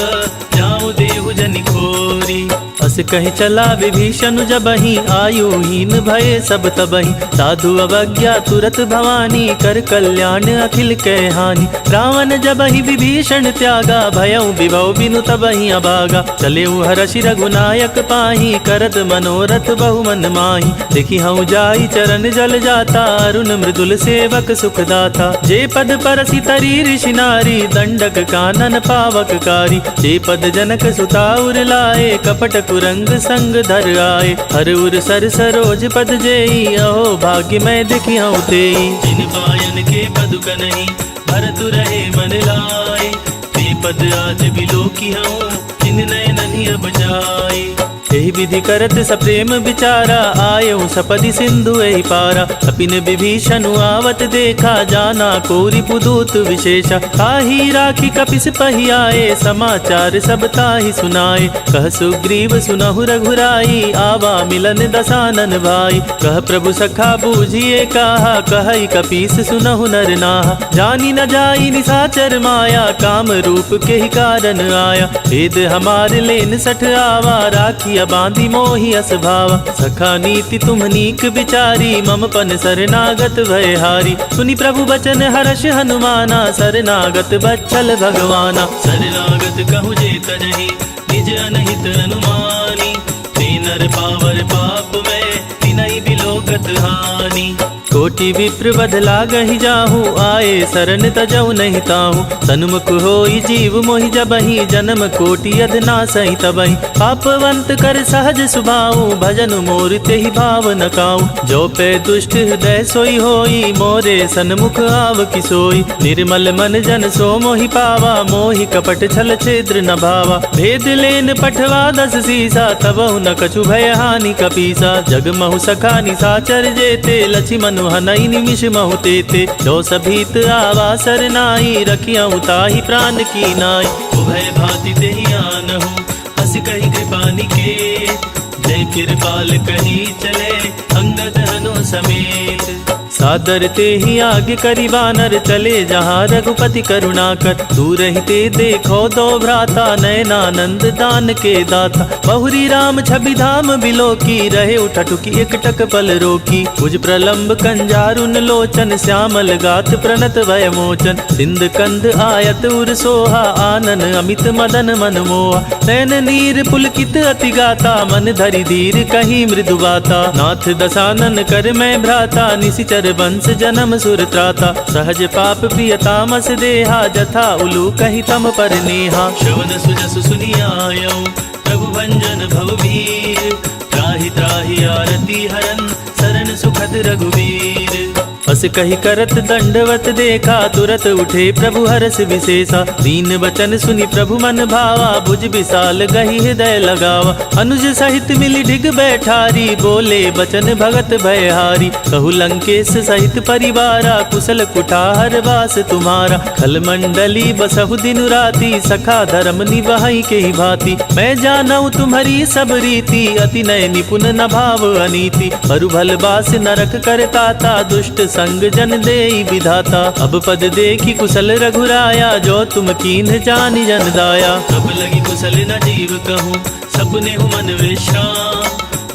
S1: जाऊँ देहु जनि खोरी। अस कहि चला विभीषण जबहि, आयुहीन भये सब तबहि। साधु अवज्ञा तुरत भवानी, कर कल्याण अखिल कै हानि। रावण जबहि विभीषण त्यागा, भयउ विभव बिनु तबहि अभागा। चलेउ हरषि रघुनायक पाहि, करत मनोरथ बहु मन माहि। देखि हऊँ जाई चरण जल जाता, अरुण मृदुल सेवक सुखदाता। जे पद परसि तरी ऋषि नारी, दंडक कानन पावक कारी। जे पद जनक सुता उर लाए, कपट कुरंग संग धर आए। हर उर सर सरोज पद जेई, अहो भाग्य मैं देखियाँ तेई। जिन पायन के पद कनहि, भरत रहे मन लाए। ते पद आज बिलोकी हूँ, जिन नयन अब जाए। यही विधि करत सप्रेम विचारा, आयऊ सपदि सिंधु एहि पारा। अपिन विभीषण आवत देखा, जाना कोरि पुदूत विशेषा। ताहि राखी कपिस पहि आए, समाचार सब ताहि सुनाए। कह सुग्रीव सुनहु रघुराई, आवा मिलन दसानन भाई। कह प्रभु सखा बूझिए कहा, कहई कपीस सुनहु नर नाहा। जानी न जाई निसाचर माया, काम रूप के ही कारण आया। भेद हमार लेन सठ आवा, राखी बांधी मोहि अस भावा। सखा नीति तुम नीक विचारी, मम पन शरणागत भय हारी। सुनि प्रभु बचन हर्ष हनुमाना, शरणागत बच्छल भगवाना। शरणागत कहु जे तजहि, निज अनहित अनुमानी। ते नर पावर पाप में, तिनहि बिलोकत हानि। कोटि विप्र बदला गहि जाहू, आए शरण तजऊ नहीं ताहू। सन्मुख होई जीव मोहि जबहि, जन्म कोटि अधनासहि तबहि। पापवंत कर सहज सुभाऊ, भजन मोर तेहि भाव न काऊ। जो पे दुष्ट हृदय सोई होई, मोरे सन्मुख आव किसोई। निर्मल मन जन सो मोहि पावा, मोहि कपट छल छिद्र न भावा। भेद लेन पठवा दस सीसा, तबहु न कछु भय हानि कपीसा। जग महु सखा निसाचर जेते, लक्ष्मण हनई निमिष महु तेते। जो सभीत आवा सरनाई, रखियाँ ताहि प्राण की नाई। उभय भांति तेहि आनहु, हस कहि कृपा निकेत। जय कृपाल कही चले, अंगद हनु समेत। सादर ते ही आगे करी बानर, चले जहाँ रघुपति करुणा कर। दूर ही ते देखो दो भ्राता, नयनानंद दान के दाता। बहुरी राम छवि धाम बिलोकी, रहे उठटुकी एक टक पल रोकी। भुज प्रलंब कंजारुन लोचन, श्यामल गात प्रणत भय मोचन। सिंध कंध आयत उर सोहा, आनन अमित मदन मन मोहा। नयन नीर पुलकित अति गाता, मन धरि धीर कही मृदु बाता। नाथ दसानन कर मैं भ्राता, निशिचर वंश जन्म सुर त्राता। सहज पाप प्रिय तामस देहा, जथा उलू कहि तम पर नेहा। श्रवण सुजसु सुनि आयऊ, प्रभु भंजन भवभीर। त्राहि त्राहि आरती हरन, शरण सुखद रघुवीर। बस कही करत दंडवत देखा, तुरत उठे प्रभु हरस विशेषा। दीन वचन सुनि प्रभु मन भावा, भुज विशाल गही हृदय लगावा। अनुज सहित मिली ढिग बैठारी, बोले बचन भगत भयहारी। कहु लंकेश सहित परिवारा, कुशल कुठार वास तुम्हारा। खल मंडली बसहु दिन राति, सखा धर्म निभाई के ही भांति। मैं जानऊ तुम्हारी सब रीति, अति नय निपुण न भाव अनीति। परु भल बास नरक करताता, दुष्ट संग जन देई विधाता। अब पद देखी कुशल रघुराया, जो तुम कीन्ह जानि जन दाया। तब लगी कुशल न जीव कहूँ, सपने हूँ मन विश्राम।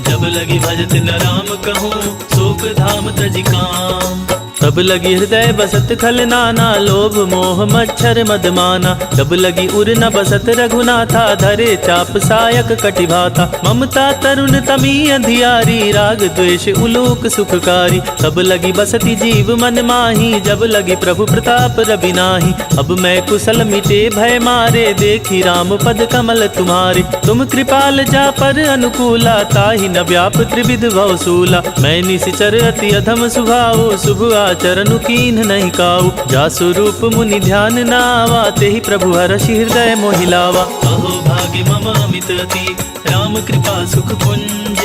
S1: जब लगी भजत न राम कहूँ, शोक धाम तज काम। तब लगी हृदय बसत खल नाना, लोभ मोह मच्छर मदमाना। तब लगी उर न बसत रघुनाथा, धरे चाप सायक कटिभाता। ममता तरुण तमी अंधियारी, राग द्वेष उलोक सुखकारी। तब लगी बसती जीव मन माही, जब लगी प्रभु प्रताप रवि नाही। अब मैं कुशल मिटे भय मारे, देखी राम पद कमल तुम्हारे। तुम कृपाल जा पर अनुकूला, ताहि न व्याप त्रिविध भवसूला। मैं निशिचर अति अधम स्वभाव, शुभ चरणु कीन्ह नहीं काऊ। जासु रूप मुनि ध्यान नावा, तेहि प्रभु हरषि हृदय मोहिलावा। अहो भाग्य मम अमित अति, राम कृपा सुख पुंज।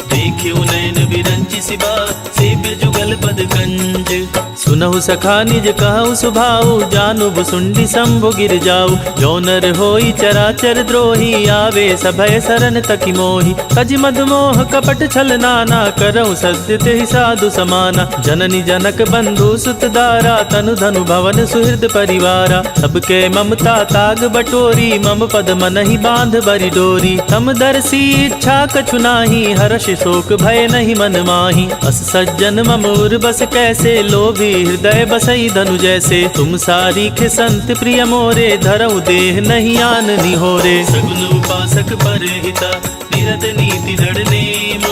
S1: देखियो नयन विरंचि सिबा, सेव्य जुगल पद कंज। सुनहु सखा निज कहु सुभाऊ, जानु भुसुंडी शंभु गिर जाऊ। जो नर होई चराचर द्रोही, आवे सभय सरन तकी मोही। तज मद मोह कपट छल नाना, करऊ सद्य तेहि साधु समाना। जननी जनक बंधु सुत दारा, तनु धनु भवन सुहृद परिवारा। सबके ममता ताग बटोरी, मम पद मनहि बांध बरि डोरी। तम दर्शी इच्छा कछु नाही, हर्ष शोक भय नहीं मन माही। अस सज्जन मम उर बस कैसे, लोभी हृदय बसई धनु जैसे। तुम सारीख संत प्रिय मोरे, धरऊ देह नहीं आन निहोरे। सगुन उपासक परहिता, निरत नीति दृढ़ नेम।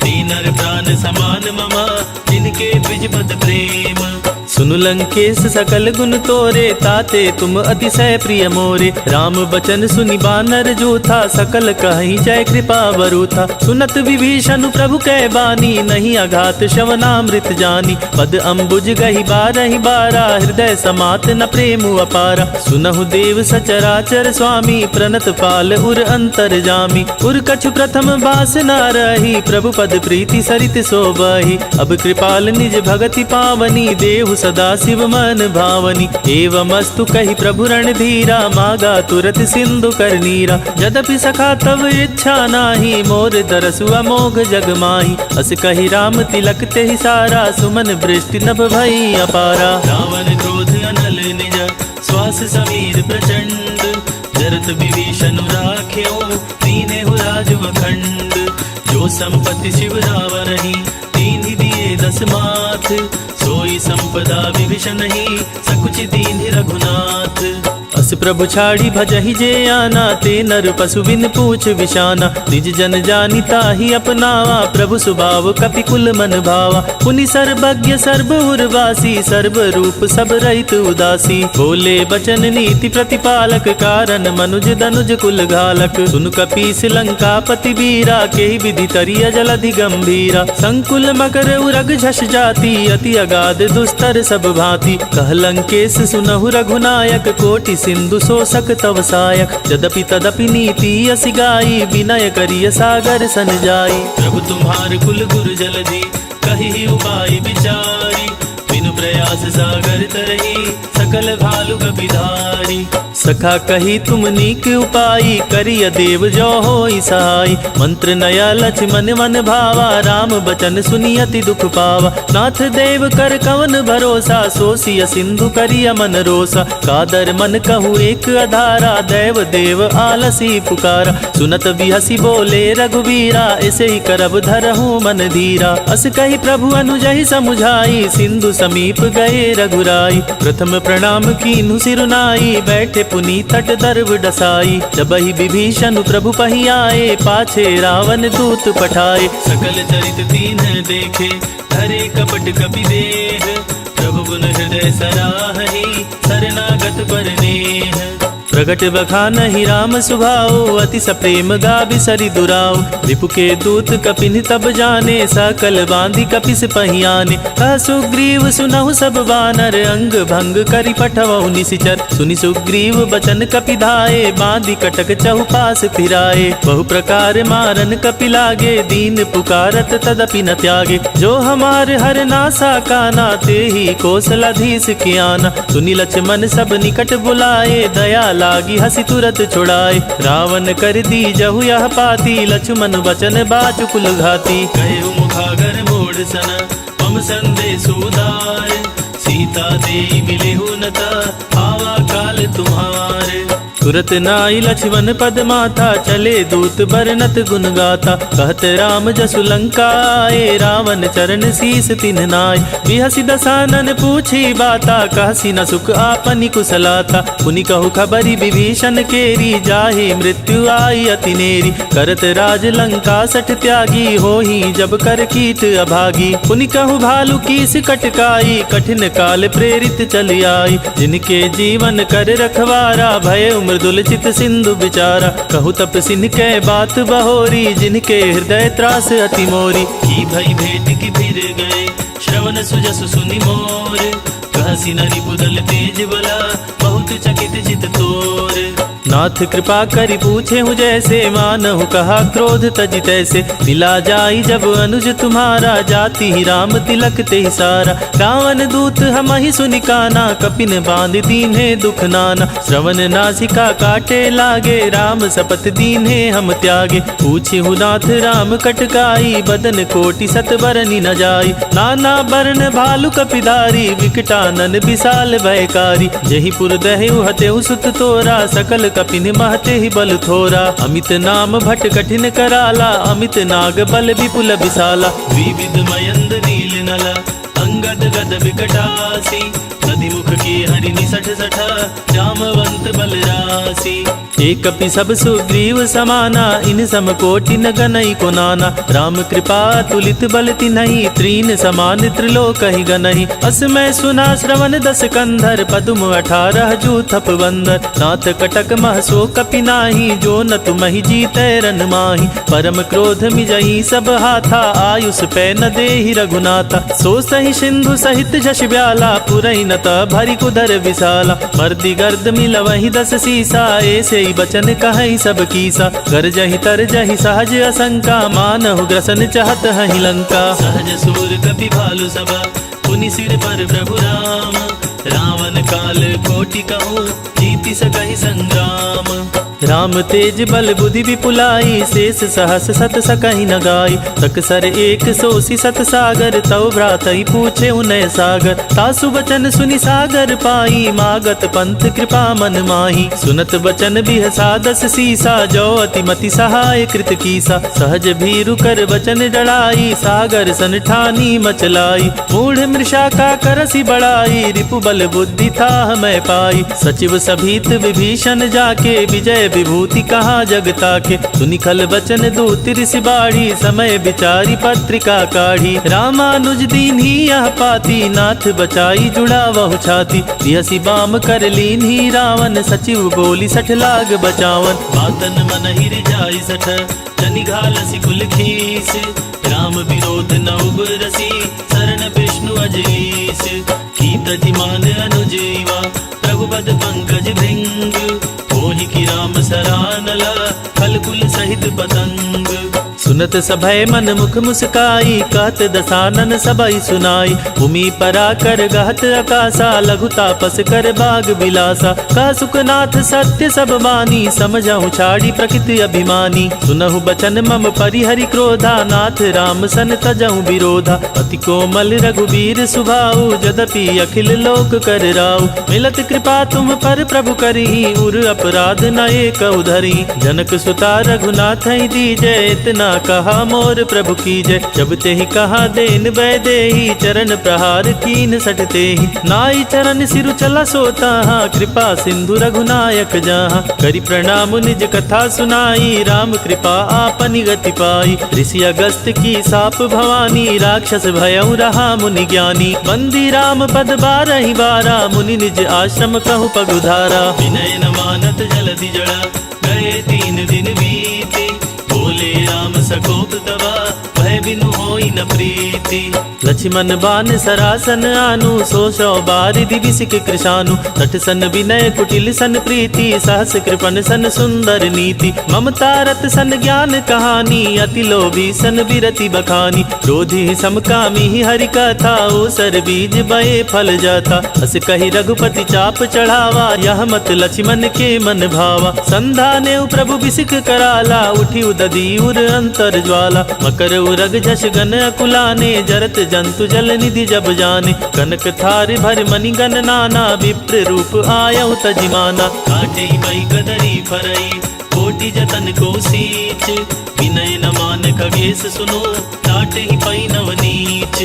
S1: दीनर प्राण समान ममा, जिनके द्विज पद प्रेम। सुनु लंकेश सकल गुण तोरे, ताते तुम अतिशय प्रिय मोरे। राम बचन सुनि बानर जूथा, सकल कहि जय कृपा बरूथा। सुनत विभीषण प्रभु कै बानी, नहीं अघात श्रवणामृत जानी। पद अम्बुज गहि बारहि बारा, हृदय समात न प्रेम अपारा। सुनहु देव सचराचर स्वामी, प्रणत पाल उर अंतर जामी। उर कछु प्रथम बास न रही, प्रभु पद प्रीति सरित सोबहि। अब कृपाल निज भगति पावनी, देहु सदा शिव मन भावनी। एवमस्तु कहि प्रभु रणधीरा, मागा तुरत सिंधु कर नीरा। यद्यपि सखा तव इच्छा नाही, मोर दरसु अमोघ जग माही। अस कहि राम तिलक तेहि सारा, सुमन वृष्टि नभ भई अपारा। रावण क्रोध अनल निज, श्वास समीर प्रचंड। जरत विभीषण राख्यो, दीनेहु राज अखंड। जो संपत्ति शिव रावरहि, दीन्हि दिए दस माथ। सोई संपदा विभीषण ही, सकुच दीन्हि रघुनाथ। अस प्रभु छाड़ी भजहि जे आना, ते नर पशु बिन पूछ विशाना। निज जन जानि ताहि अपनावा, प्रभु सुभाव कपिकुल मन भावा। पुनि सर्वज्ञ सर्व उर्वासी, सर्व रूप सब रहित उदासी। बोले बचन नीति प्रतिपालक, कारण मनुज दनुज कुल घालक। सुन कपीस लंकापति वीरा, केहि विधि तरिय जलधि गंभीरा। संकुल मकर उरग झष जाति, अति अगाध दुस्तर सब भांति। कह लंकेश सुनहु रघुनायक, कोटि सिंधु शोषक तव सायक। यद्यपि तदपि नीति असि गाई, विनय करिय सागर सन जाई। प्रभु तुम्हार कुल गुरु जलधि, कहि उपाय विचारी। बिनु प्रयास सागर तरही, सकल भालु कपिधारी। सखा कही तुम नीक उपाई, करिय देव जो होई सहाय। मंत्र नया लक्ष्मण मन भावा, राम बचन सुनि अति दुख पावा। नाथ देव कर कवन भरोसा, सोसिय सिंधु करिय मन रोसा। कादर मन कहु एक अधारा, दैव देव आलसी पुकारा। सुनत बिहसी बोले रघुवीरा, ऐसे ही करब धरहूँ मन धीरा। अस कही प्रभु अनुजहि समुझाई, सिंधु समीप गए रघुराई। प्रथम प्रणाम कीन्हु सिरुनाई, बैठे पुनि तट दर्व डसाई। जबहि विभीषण प्रभु पहि आए, पाछे रावण दूत पठाए। सकल चरित दीन देखे, धरे कपट कपि देह। प्रभु गुण हृदय सराहहि, शरणागत पर नेह। प्रगट बखानहि राम सुभाओ, अति सप्रेम गाबि सरि दुराओ। रिपु के दूत कपिन तब जाने, सकल बांधि कपिस पहियाने। कह सुग्रीव सुनहु सब बानर, अंग भंग करि पठवहु निशिचर। सुनि सुग्रीव बचन कपिधाए, बांधि कटक चहुपास फिराए। बहु प्रकार मारन कपि लागे, दीन पुकारत तदपि न त्यागे। जो हमार हर नासा काना, तेहि कौशलाधीश कियाना। सुनि लक्ष्मण सब निकट बुलाए, दया लागी हसी तुरत छुड़ाए। रावण कर दी जहु यह पाती, लक्ष्मण वचन बाचुकुल घाती। कहे मुखागर मोड़ सन, मम संदेश उदार। सीता देई मिलेहु नता, आवा काल तुम्हारे। तुरत नाई लक्ष्मण पद माथा, चले दूत बरनत गुण गाता। कहत राम जसु लंका आए, रावण चरण शीस तिन्ह नाय। बिहसि दसानन पूछी बाता, कहसी न सुख आपनि कुशलाता। पुनि कहु खबरि विभीषण केरी, जाहि मृत्यु आई अति नेरी। करत राज लंका सठ त्यागी, होहि जब कर कीट अभागी। पुनि कहु भालु कीस कटकाई, कठिन काल प्रेरित चली आई। जिनके जीवन कर रखवारा, भय मृदुल चित सिंधु बिचारा। कहु तप सिन कै बात बहोरी, जिनके हृदय त्रास अति मोरी। की भई भेंट की फिर गए, श्रवण सुजसु सुनि मोर। कहसी नरि पुदल तेज बला, बहुत चकित चित तोर। नाथ कृपा करि पूछे हूँ जैसे, मानहु कहा क्रोध तजि तैसे। मिला जाई जब अनुज तुम्हारा, जाति ही राम तिलक ते सारा। रावण दूत हम ही सुनि काना, कपिन बांध दीन्हे दुख नाना। श्रवण नासिका काटे लागे, राम सपथ दीन्हे हम त्यागे। पूछी हूँ नाथ राम कटकाई, बदन कोटि सत बरनि न जाई। नाना बरन भालु कपिधारी, विकटानन विशाल भयकारी। जहि पुर दहेउ हतेउ सुत तोरा, सकल कपिन महते ही बल थोरा। अमित नाम भट कठिन कराला, अमित नाग बल विपुल विशाला। विविध मयंद नील नला, अंगद गद विकटासी। नदीमुख के हरि निसठ सठा, जामवंत बलरासी। एक कपि सब सुग्रीव समाना, इन सम कोटि न गनई को नाना। राम कृपा तुलित बल तिन्हई, त्रीन समान त्रिलोक ही गनहि। अस मैं सुना श्रवण दस कंधर, पदुम 18 जूथप बंदर। नाथ कटक महसो कपि नाही, जो न तुमहि जीतै रन माही। परम क्रोध मिजहि सब हाथा, आयुष पै न देहि रघुनाथा। सो सहि सिंधु सहित जश ब्याला, पुरहि न भरी कुधर विशाला। मर्दी गर्द मिलवहि 10 सीसा, ऐसे बचन कहई सब कीसा। गरजहि तरजहि सहज असंका, मानहु ग्रसन चाहत हहि लंका। सहज सूर कपि भालु सभा, पुनि सिर पर प्रभु राम। रावण काल कोटि कहूँ, जीति सकहि संग्राम। राम तेज बल बुद्धि विपुलाई, शेष सहस सत सकहि न गाई। तकसर एक सोसी सत सागर, तव भ्रातहि पूछे उनय सागर। तासु बचन सुनि सागर पाई, मागत पंथ कृपा मन माही। सुनत बचन बिहसा 10 सीसा, जो अति मति सहाय कृत कीसा। सहज भीरु कर बचन डराई, सागर सन ठानी मचलाई। मूढ़ मृषा का करसी बड़ाई, रिपु बल बुद्धि था मैं पाई। सचिव सभीत विभीषण जाके, विजय विभूति कहाँ जगता के। सुनि खल बचन दूत ऋषि बाढ़ी, समय विचारी पत्रिका काढ़ी। रामानुज दीन ही यह पाती, नाथ बचाई जुड़ा वहु छाती। बिहसी बाम कर लीन ही रावण, सचिव बोली 60 लाग बचावन। बातन मन ही रिझाई 60, जनि घालसी कुल खीस। राम विरोध न उबरसी, शरण विष्णु अजईस। कीत जिमान अनुजीवा, प्रभुपद पंकज भृंग। मोहि की राम सरानला, खल कुल सहित पतंग। सुनत सभय मन मुख मुस्काई, कहत दसानन सबई सुनाई। भूमि परा कर गहत आकाशा, लघु तापस कर बाग बिलासा। कह सुखनाथ सत्य सब मानी, समझहु छाड़ी प्रकृति अभिमानी। सुनहु बचन मम परिहरि क्रोधा, नाथ राम सन तजहु विरोधा। अति कोमल रघुबीर सुभाऊ, जदपि अखिल लोक कर राऊ। मिलत कृपा तुम पर प्रभु करही, उर अपराध न एक उधरी। जनक सुता रघुनाथ दीजय, इतना कहा मोर प्रभु की जय। जब ते ही कहा देन वैदेही, चरण प्रहार कीन सटते ही। नाई चरण सिरु चला सोता, कृपा सिंधु रघुनायक जहाँ। करि प्रणाम निज कथा सुनाई, राम कृपा आपनि गति पाई। ऋषि अगस्त की साप भवानी, राक्षस भयउ रहा मुनि ज्ञानी। बंदी राम पद 12 बारा, मुनि निज आश्रम कहु पगुधारा। विनय न मान जानत जलधि जड़ा, गए 3 दिन बीते, बोले राम सकोप तवा, भय बिनु होई न प्रीति। लक्ष्मण बान सरासन आनु, सो सौ बारिधि विसिक कृशानु, तट सन विनय कुटिल सन प्रीति, सहस कृपण सन सुंदर नीति। ममता रत सन ज्ञान कहानी, अति लोभी सन बिरति बखानी। क्रोधी समकामी हरि कथा, ओसर बीज बये फल जाता। अस कही रघुपति चाप चढ़ावा, यह मत लक्ष्मण के मन भावा। संधाने प्रभु बिसिक कराला, उठी उदधी उर अंतर ज्वाला। मकर उरग झस गन अकुलाने, जरत जंतु जल निधि जब जाने। कनक थार भर मणि गण नाना, विप्र रूप आयउ तजिमाना। काटे बई कदरी फरई, कोटि जतन को सींच। विनय न मान खगेश सुनो, टाटे ही पई नव नीच।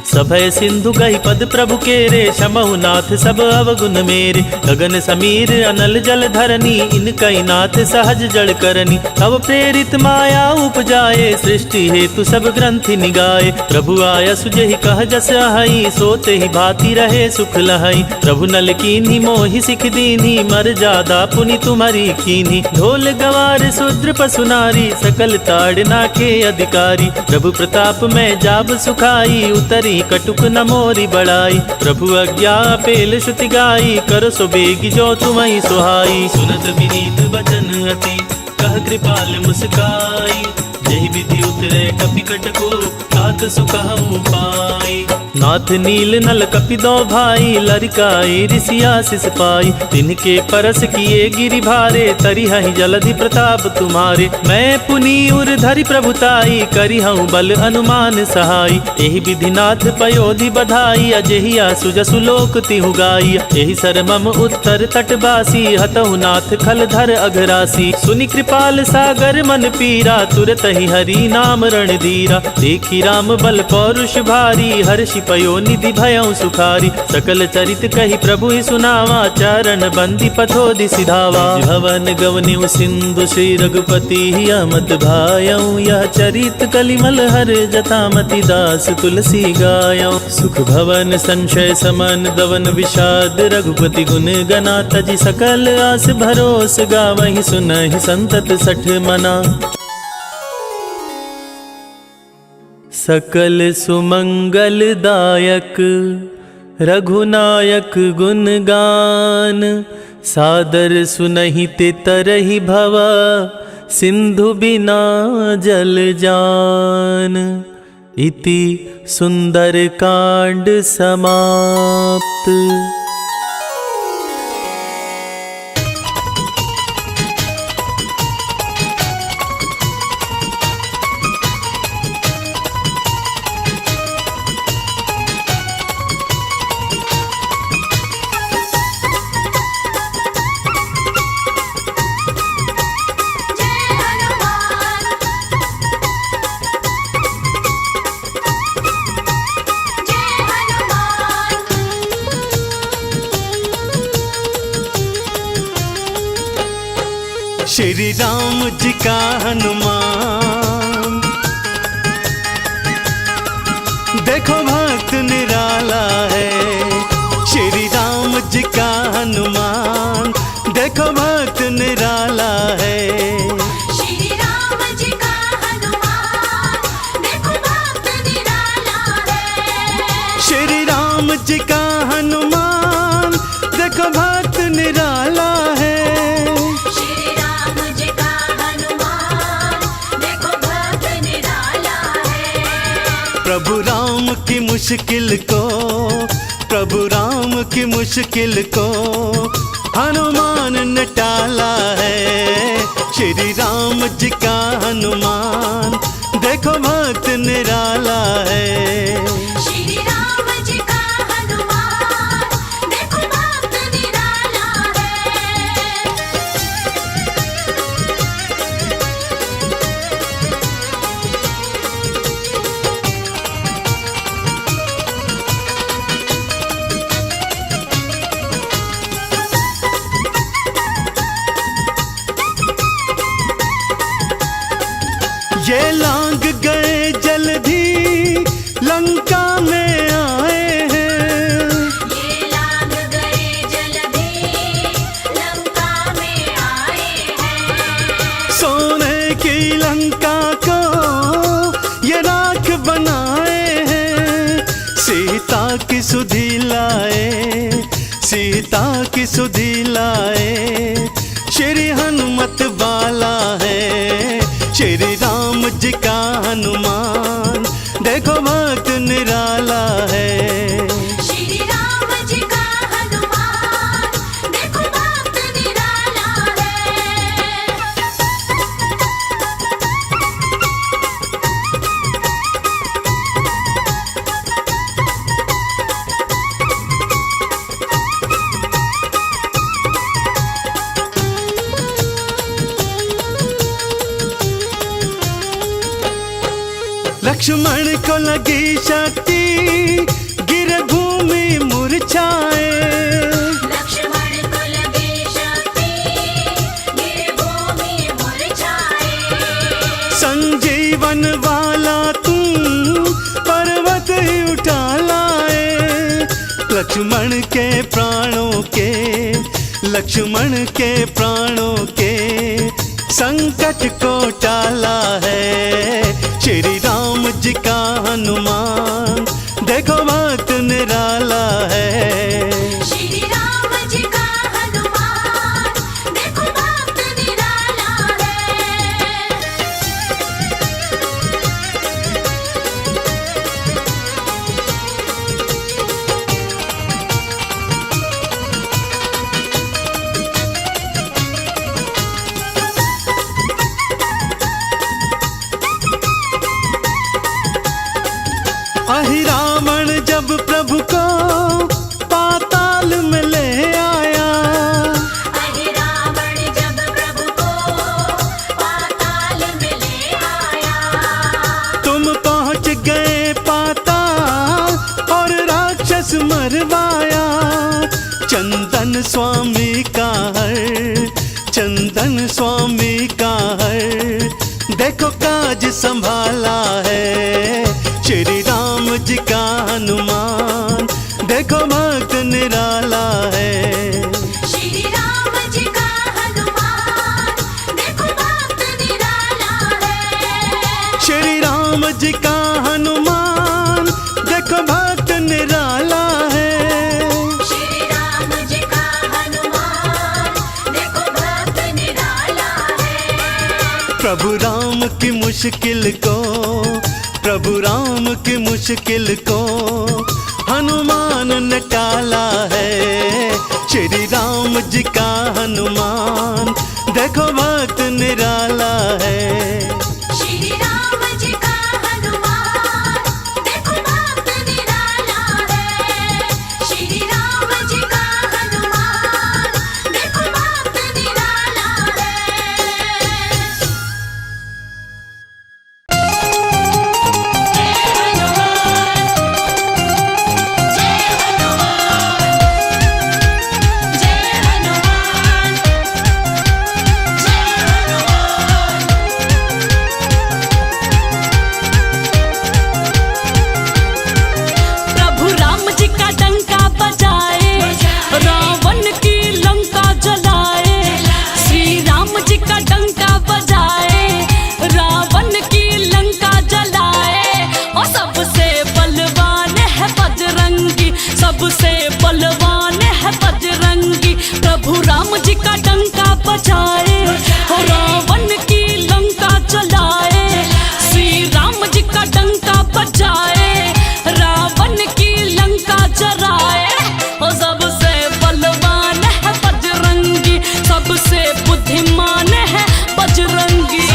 S1: सभय सिंधु गई पद प्रभु केरे, क्षमहु नाथ सब अवगुण मेरे। गगन समीर अनल जल धरनी, इनकई नाथ सहज जड़ करनी। तब प्रेरित माया उपजाए, सृष्टि हेतु सब ग्रंथि निगाए। प्रभु आया सुजहि कह जस आहई, सोते ही भांति रहे सुख लहई। प्रभु नल कीन्ही मोहि सिख दीन्ही, मर जादा पुनि तुम्हारी कीन्ही। ढोल गवार शूद्र पशु नारी, सकल ताड़ना के अधिकारी। प्रभु प्रताप में जाब सुखाई, उतरी कटुक न मोरी बड़ाई। प्रभु आज्ञा पेल श्रुति गाई, कर सो बेगी जो तुम्हें सुहाई। सुनत विनीत बचन अति, कह कृपाल मुस्काई। जय विधि उतरे कपिकट को, तात सुखहु पाई। नाथ नील नल कपि दो भाई, लरिकाई ऋषि आशीष पाई। तिनके परस किए गिरि भारे, तरिहहि जलधि प्रताप तुम्हारे। मैं पुनि उर धरि प्रभुताई, करिहउ बल अनुमान सहाई। एहि विधि नाथ पयोधि बधाई, अजहिया सुजसु लोक तिहु गाई। एहि सर मम उत्तर तटवासी, हतहु नाथ खल धर अघरासी। सुनि कृपाल सागर मन पीरा, तुरत ही हरि नाम रणधीरा। देखी राम बल पौरुष भारी, हर्षि पयो निधि भयउ सुखारी। सकल चरित कही प्रभु ही सुनावा, चरण बंदी पथोधि सिधावा। भवन गवन्यु सिंधु श्री रघुपति अमत भायऊ, यह चरित कलिमल हर जतामति दास तुलसी गायऊ। सुख भवन संशय समन दवन विषाद, रघुपति गुण गना तजि सकल आस भरोस। गावहि सुनहि संतत सठ मना, सकल सुमंगल दायक रघुनायक गुण गान। सादर सुनहि ते तरहि भवा, सिंधु बिना जल जान। इति सुंदर कांड समाप्त।
S2: श्री राम जी का हनुमान, देखो भक्त निराला है। श्री राम जी का हनुमान, देखो भक्त निराला है।
S3: श्री राम जी का हनुमान, देखो भक्त निराला है।
S2: श्री राम जी का हनुमान, देखो भक्त निराला है। प्रभु राम की मुश्किल को, प्रभु राम की मुश्किल को हनुमान ने टाला है। श्री राम जी का हनुमान, देखो भक्त निराला है।
S3: श्री राम जी का हनुमान, देखो भक्त निराला है।
S2: ये लांग गए जल्दी लंका में सुधि लाए, सीता की सुधि लाए। श्री हनुमत बाला है, श्री राम जी का हनुमान, देखो भक्त निराला है।
S3: श्री राम जी का हनुमान, देखो भक्त निराला है।
S2: लक्ष्मण को लगी शक्ति, गिर भूमि मुरझाए।
S3: लक्ष्मण को लगी शक्ति, गिर भूमि मुरझाए।
S2: संजीवन वाला तुम पर्वत ही उठा लाए। लक्ष्मण के प्राणों के, लक्ष्मण के प्राणों के संकट को टाला है। श्री राम जी का हनुमान, देखो भक्त निराला है।
S3: श्री राम जी का हनुमान, देखो भक्त निराला है।
S2: अहि रावण जब प्रभु को पाताल में ले आया।
S3: अहि रावण जब प्रभु को पाताल में ले आया।
S2: तुम पहुंच गए पाताल और राक्षस मरवाया। चंदन स्वामी का हर, चंदन स्वामी का हर, देखो काज संभाला है। श्री राम जी का हनुमान, देखो भक्त निराला है।
S3: श्री राम जी का हनुमान, देखो भक्त निराला है।
S2: श्री राम जी का हनुमान, देखो भक्त निराला है।
S3: श्री राम जी का हनुमान, देखो भक्त निराला है।
S2: प्रभु राम की मुश्किल को, प्रभु राम की मुश्किल को हनुमान ने टाला है। श्री राम जी का हनुमान, देखो भक्त निराला है।
S3: श्री राम जी का हनुमान, देखो भक्त निराला है। श्री राम जी का हनुमान, देखो भक्त निराला है।
S4: सबसे बलवान है बजरंगी, प्रभु राम जी का डंका बजाए, हो रावण की लंका जलाए। श्री राम जी का डंका बजाए, रावण की लंका जलाए। हो सबसे बलवान है बजरंगी, सबसे बुद्धिमान है बजरंगी।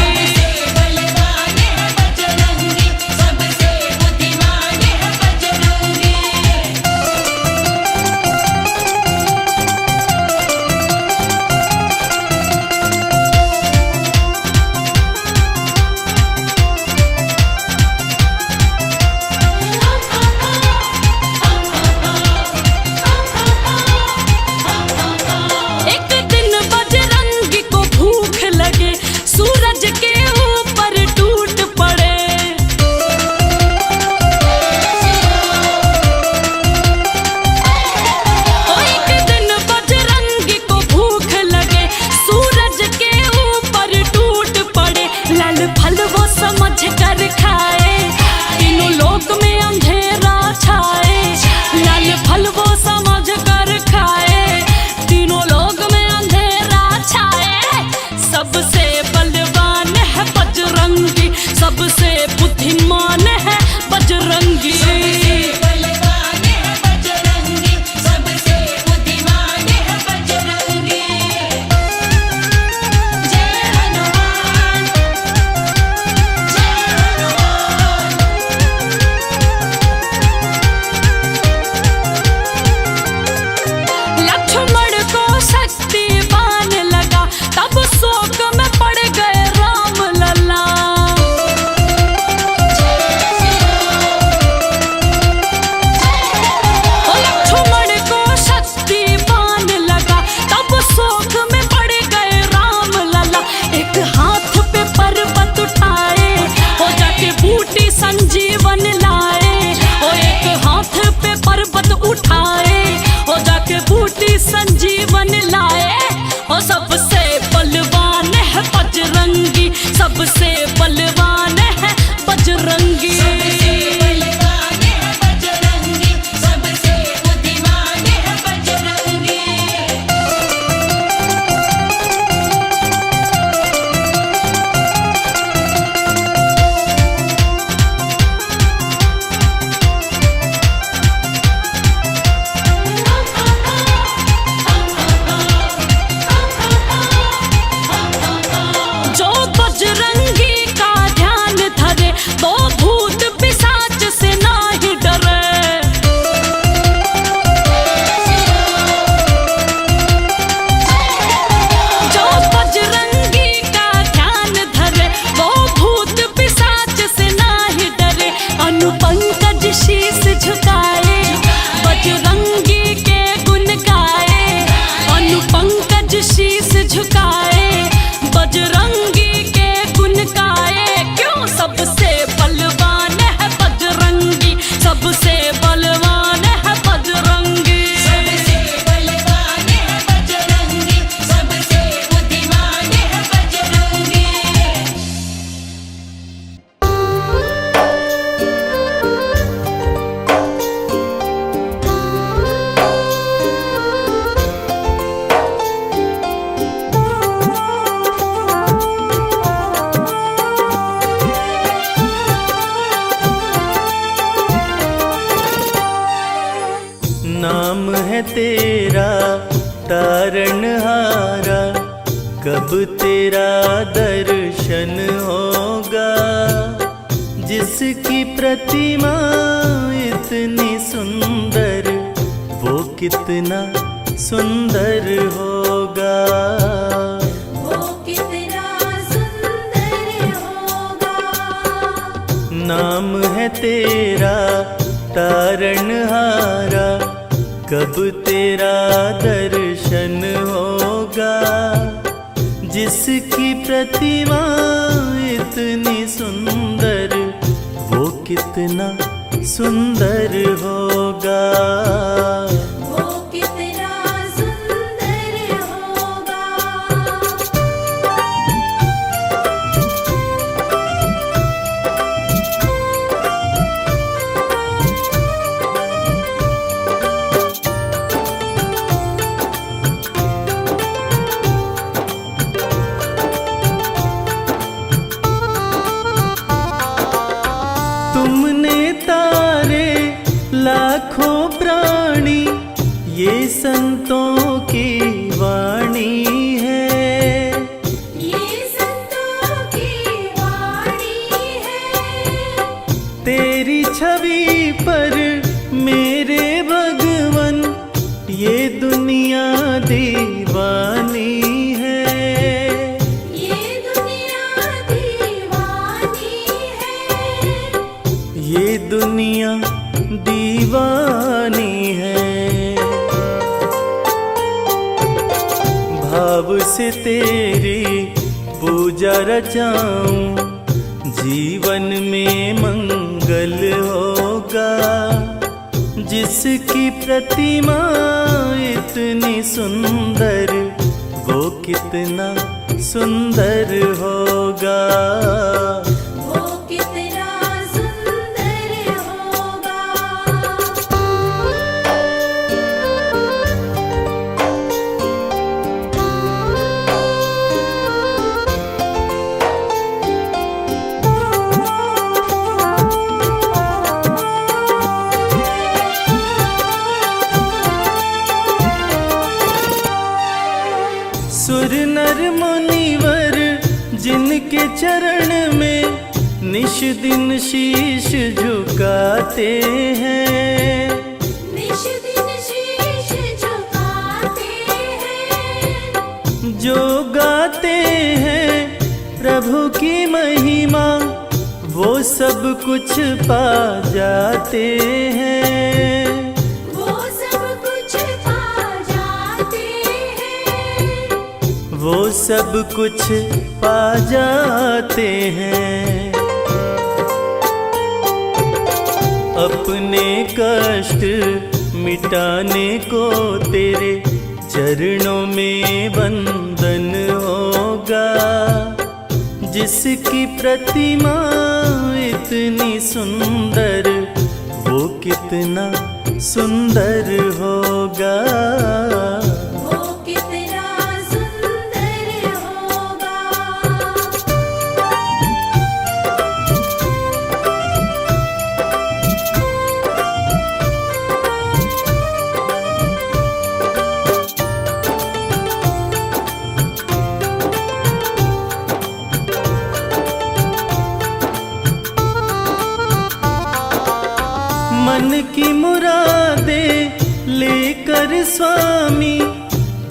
S4: सबसे बुद्धिमान है बजरंगी। दुश्मन लाए। और सबसे बलवान है बजरंगी, सबसे बलवान है बजरंगी।
S3: सबसे बलवान है बजरंगी, सबसे बुद्धिमान है बजरंगी।
S4: जो बजरंगी का ध्यान धरे वो भूत पिशाच से नाही डरे। जो बजरंगी का ध्यान धरे वो भूत पिशाच से नाही डरे। अनुपंकज शीश झुकाए बजरंगी के गुण गाए। अनुपंकज शीश झुकाए बजरंगी के गुण गाए। क्यों? सबसे बलवान है बजरंगी, सबसे बलवान है बजरंगी।
S3: सबसे बलवान है बजरंगी, सबसे बुद्धिमान है बजरंगी।
S1: नाम है तेरा तारणहारा, कब तेरा दर्शन होगा। जिसकी प्रतिमा इतनी सुंदर, वो कितना सुंदर होगा।
S3: वो कितना सुंदर होगा।
S1: नाम है तेरा तारणहारा, कब तेरा दर्शन होगा। जिसकी प्रतिमा इतनी सुंदर, वो कितना सुंदर होगा।
S3: वो कितना सुंदर होगा।
S1: तुमने तारे लाखों प्राणी, ये संतों की वाणी है।
S3: ये संतों की वाणी है।
S1: तेरी छवि पर मेरे भगवन, ये दुनिया दीवानी है।
S3: ये दुनिया दीवानी है।
S1: ये दुनिया दीवानी है। भाव से तेरी पूजा रचाऊं, जीवन में मंगल होगा। जिसकी प्रतिमा इतनी सुंदर, वो कितना सुंदर होगा।
S3: वो कितना सुंदर होगा।
S1: सुर नर मुनिवर जिनके चरण में निश दिन शीश झुकाते हैं।
S3: निश दिन शीश झुकाते हैं।
S1: जो गाते हैं प्रभु की महिमा, वो सब कुछ पा जाते हैं।
S3: वो सब कुछ पा जाते हैं।
S1: वो सब कुछ पा जाते हैं। अपने कष्ट मिटाने को तेरे चरणों में वंदन होगा। जिसकी प्रतिमा इतनी सुंदर, वो कितना सुंदर होगा।
S3: वो कितना सुंदर होगा।
S1: मन की मुरादे लेकर स्वामी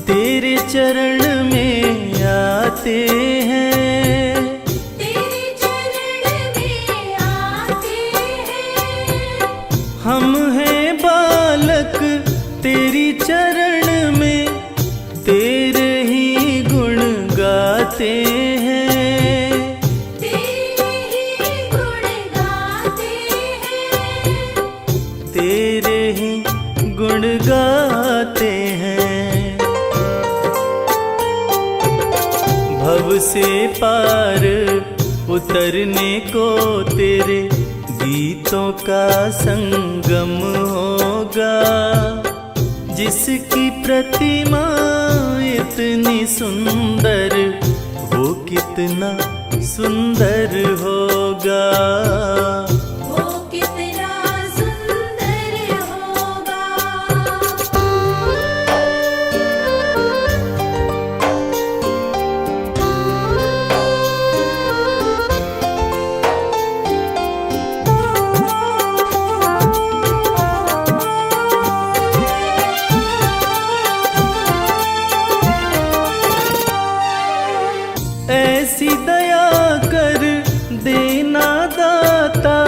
S1: तेरे चरण में आते हैं।
S3: तेरे चरण में आते हैं।
S1: हम हैं बालक तेरी चरण में, तेरे ही गुण गाते हैं।
S3: तेरे ही गुण गाते हैं।
S1: तेरे ही गुण गाते हैं। भव से पार उतरने को तेरे गीतों का संगम होगा। जिसकी प्रतिमा इतनी सुंदर, वो कितना सुंदर होगा।
S3: वो कितना सुंदर होगा।
S1: ऐसी दया कर देना दाता,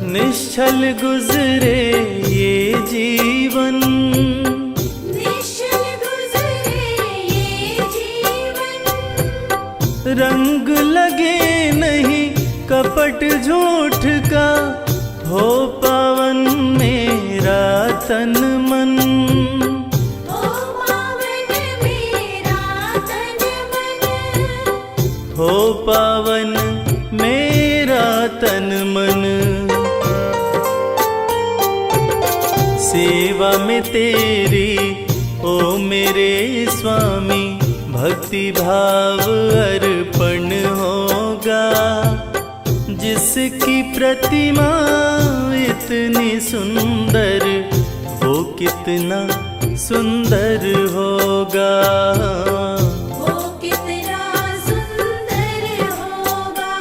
S1: निश्चल गुजरे ये जीवन।
S3: निश्चल गुजरे ये जीवन।
S1: रंग लगे नहीं कपट झूठ का, हो पावन मेरा तन मन।
S3: ओ पावन मेरा तन मन।
S1: हो पावन मेरा तन मन। सेवा में तेरी ओ मेरे स्वामी, भक्ति भाव अर्पण होगा। जिसकी प्रतिमा इतनी सुंदर, वो कितना सुंदर होगा।
S3: वो कितना सुंदर होगा।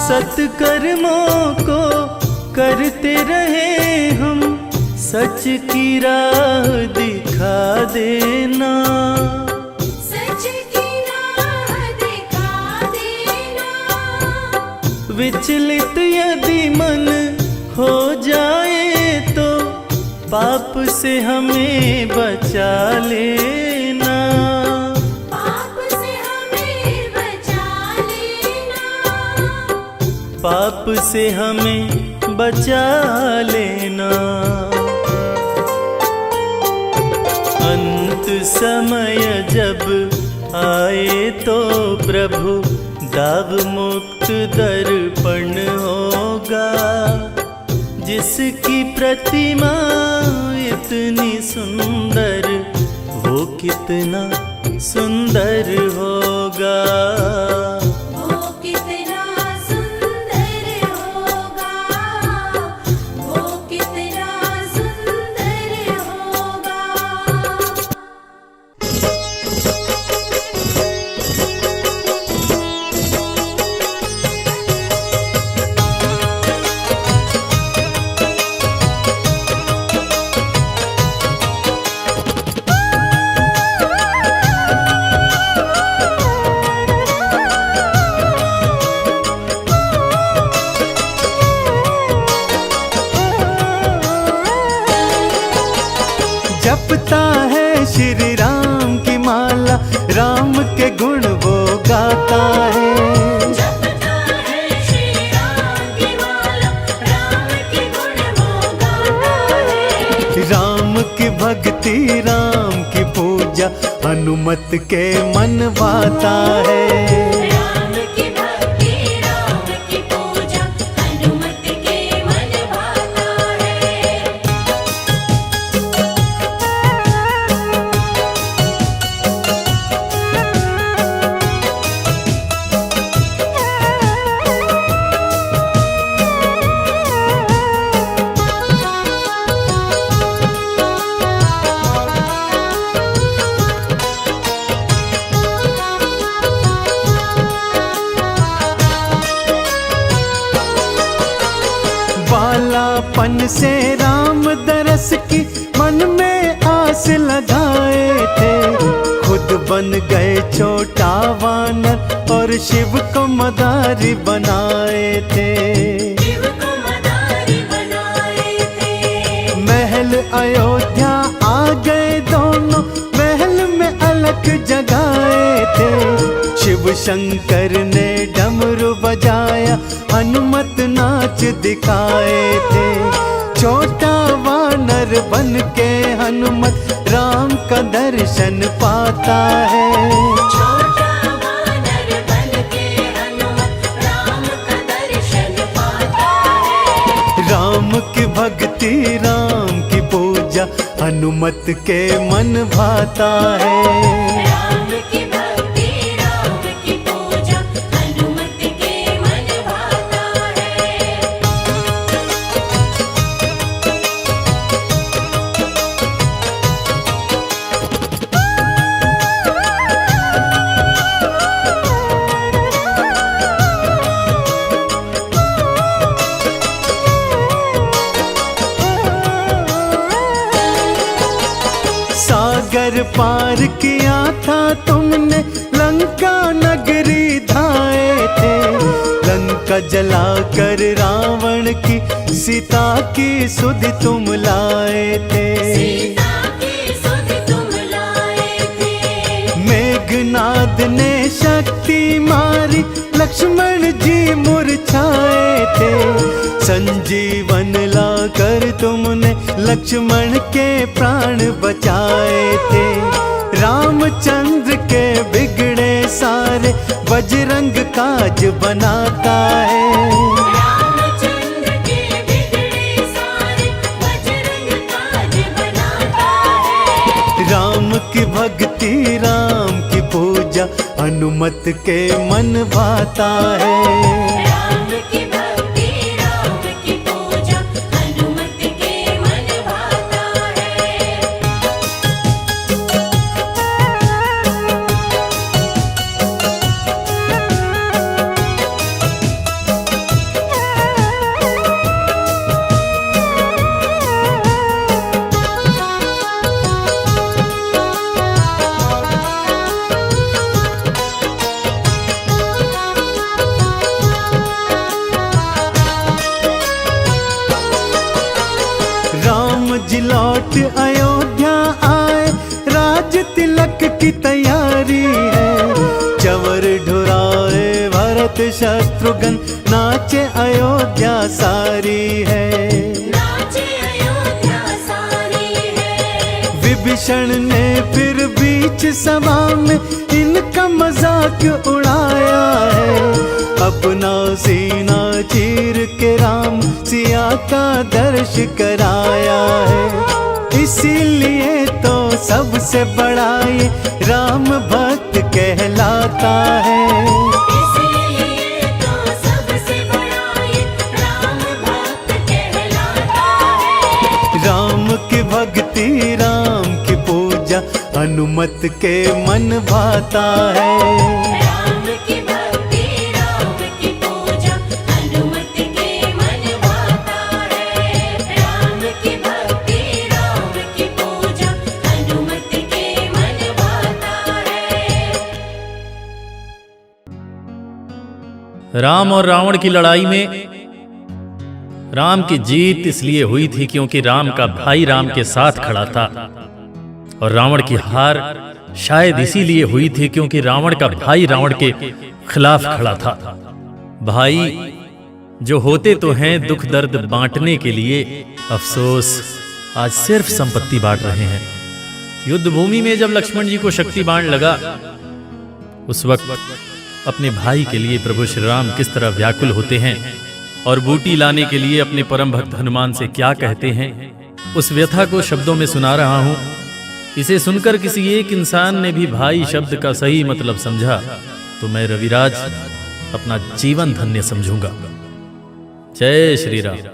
S1: सत्कर्मों को करते रहे हम, सच की राह दिखा देना।
S3: सच की राह दिखा देना।
S1: विचलित यदि मन हो जाए तो, पाप से हमें बचा लेना।
S3: पाप से हमें बचा लेना।
S1: पाप से हमें बचा लेना। अंत समय जब आए तो प्रभु, दाव मुक्त दर्पण होगा। जिसकी प्रतिमा इतनी सुंदर, वो कितना सुंदर होगा।
S3: वो कितना सुंदर होगा। वो कितना सुंदर होगा।
S2: हनुमत के मन भाता है।
S3: राम की भक्ति राम की पूजा हनुमत के मन भाता है।
S2: बालापन से राम दरस की मन में आस लगाए थे। खुद बन गए छोटा वानर और शिव को मदारी बनाए थे।
S3: शिव को मदारी बनाए थे।
S2: महल अयोध्या आ गए दोनों, महल में अलख जगाए थे। शिव शंकर ने डमरू बजाया, हनुमत नाच दिखाए थे। छोटा वानर बन के हनुमत राम का दर्शन पाता है।
S3: छोटा वानर बन के हनुमत राम का दर्शन पाता है।
S2: राम की भक्ति राम की पूजा हनुमत के मन भाता है।
S3: राम की भक्ति राम की पूजा हनुमत के मन भाता है।
S2: सागर पार किया था तुमने, लंका नगरी धाए थे। लंका जलाकर रावण की सीता की सुधि तुम लाए थे।
S3: सीता की सुधि तुम लाए थे।
S2: मेघनाद ने शक्ति मारी, लक्ष्मण जी मुरझाए थे। संजीवन लाकर तुमने लक्ष्मण के प्राण बचाए थे। रामचंद्र के बिगड़े सारे बजरंग काज बनाता है।
S3: रामचंद्र के बिगड़े सारे बजरंग काज बनाता है।
S2: राम की भक्ति राम की पूजा हनुमत के मन भाता है।
S3: राम की भक्ति राम की पूजा हनुमत के मन भाता है।
S2: राम जी लौट अयोध्या आए, राज तिलक की तैयारी है। चवर ढुराए भरत शत्रुघ्न, नाचे अयोध्या सारी है।
S3: नाचे अयोध्या सारी है।
S2: विभीषण ने फिर बीच सभा में इनका मजाक उड़ाया है। अपना सीना चीर के राम सिया का दर्श कराया है। इसीलिए तो सबसे बड़ा ये राम भक्त कहलाता है।
S3: इसीलिए तो सबसे बड़ा ये राम भक्त कहलाता है।
S2: राम की भक्ति राम की पूजा हनुमत के मन भाता है।
S3: राम की भक्ति राम की पूजा हनुमत के मन भाता है। राम की भक्ति राम की पूजा हनुमत के मन भाता है।
S5: राम और रावण की लड़ाई में राम की जीत इसलिए हुई थी क्योंकि राम का भाई राम के साथ खड़ा था, और रावण की हार शायद इसीलिए हुई थी क्योंकि रावण का भाई रावण के खिलाफ खड़ा था। भाई जो होते तो हैं दुख दर्द बांटने के लिए, अफसोस आज सिर्फ संपत्ति बांट रहे हैं। युद्ध भूमि में जब लक्ष्मण जी को शक्ति बाण लगा, उस वक्त अपने भाई के लिए प्रभु श्री राम किस तरह व्याकुल होते हैं और बूटी लाने के लिए अपने परम भक्त हनुमान से क्या कहते हैं, उस व्यथा को शब्दों में सुना रहा हूं। इसे सुनकर किसी एक इंसान ने भी भाई शब्द का सही मतलब समझा तो मैं रविराज अपना जीवन धन्य समझूंगा। जय श्री राम।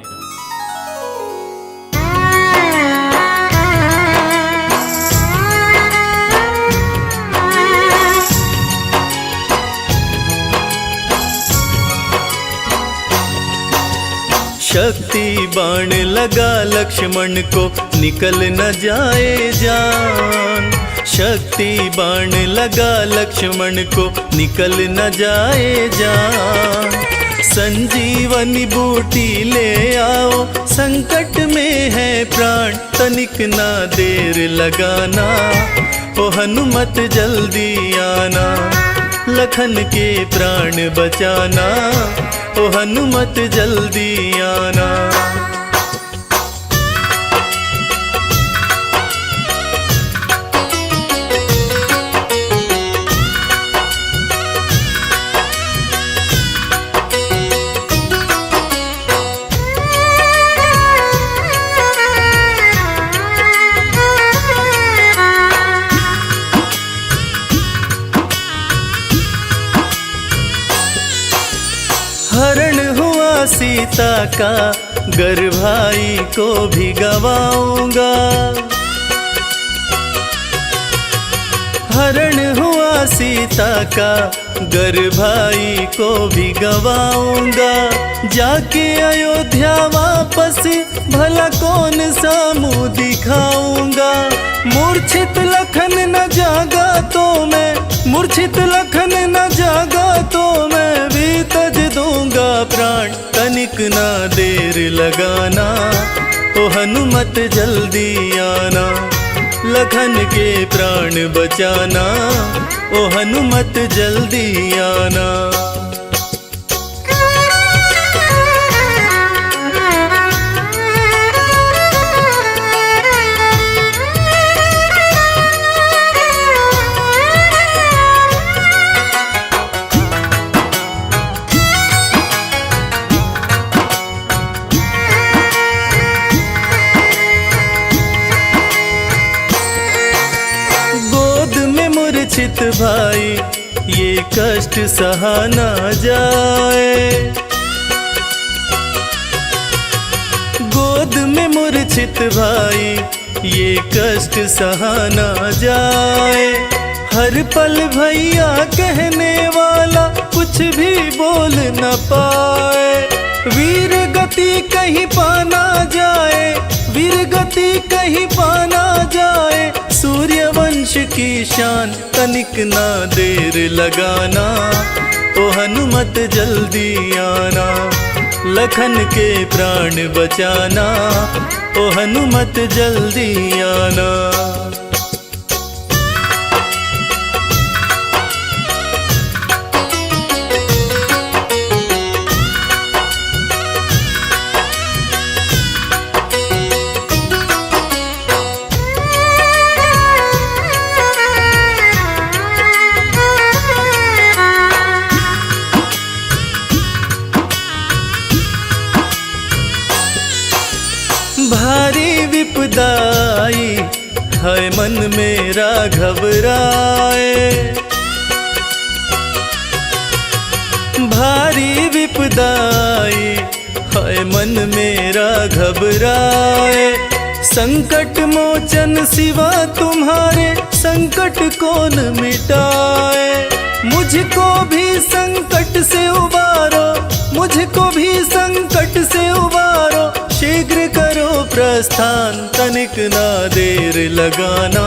S1: शक्ति बाण लगा लक्ष्मण को निकल न जाए जान, शक्ति बाण लगा लक्ष्मण को निकल न जाए जान। संजीवनी बूटी ले आओ, संकट में है प्राण, तनिक ना देर लगाना, ओ हनुमत जल्दी आना, लखन के प्राण बचाना, ओ हनुमत जल्दी आना। हरण हुआ सीता का, गर भाई को भी गवाऊंगा। हरण हुआ सीता का, गर भाई को भी गवाऊंगा। जाके अयोध्या वापस भला कौन सा मुंह दिखाऊंगा। मूर्छित लखन न जागा तो मैं, मूर्छित लखन न जागा तो मैं भी तज दूंगा प्राण, तनिक ना देर लगाना, ओ हनुमत जल्दी आना, लखन के प्राण बचाना, ओ हनुमत जल्दी आना। मूर्छित भाई ये कष्ट सहा ना जाए, गोद में मूर्छित भाई ये कष्ट सहा ना जाए। हर पल भैया कहने वाला कुछ भी बोल न पाए। वीर गति कहीं पाना जाए, वीर गति कहीं पाना जाए। सूर्यवंश की शान, तनिक ना देर लगाना, ओ हनुमत जल्दी आना, लखन के प्राण बचाना, ओ हनुमत जल्दी आना। भारी विपदाई है मन मेरा घबराए, भारी विपदाई है मन मेरा घबराए। संकट मोचन सिवा तुम्हारे संकट कौन मिटाए। मुझको भी संकट से उबारो, मुझको भी संकट से उबारो, शीघ्र करो प्रस्थान, तनिक ना देर लगाना,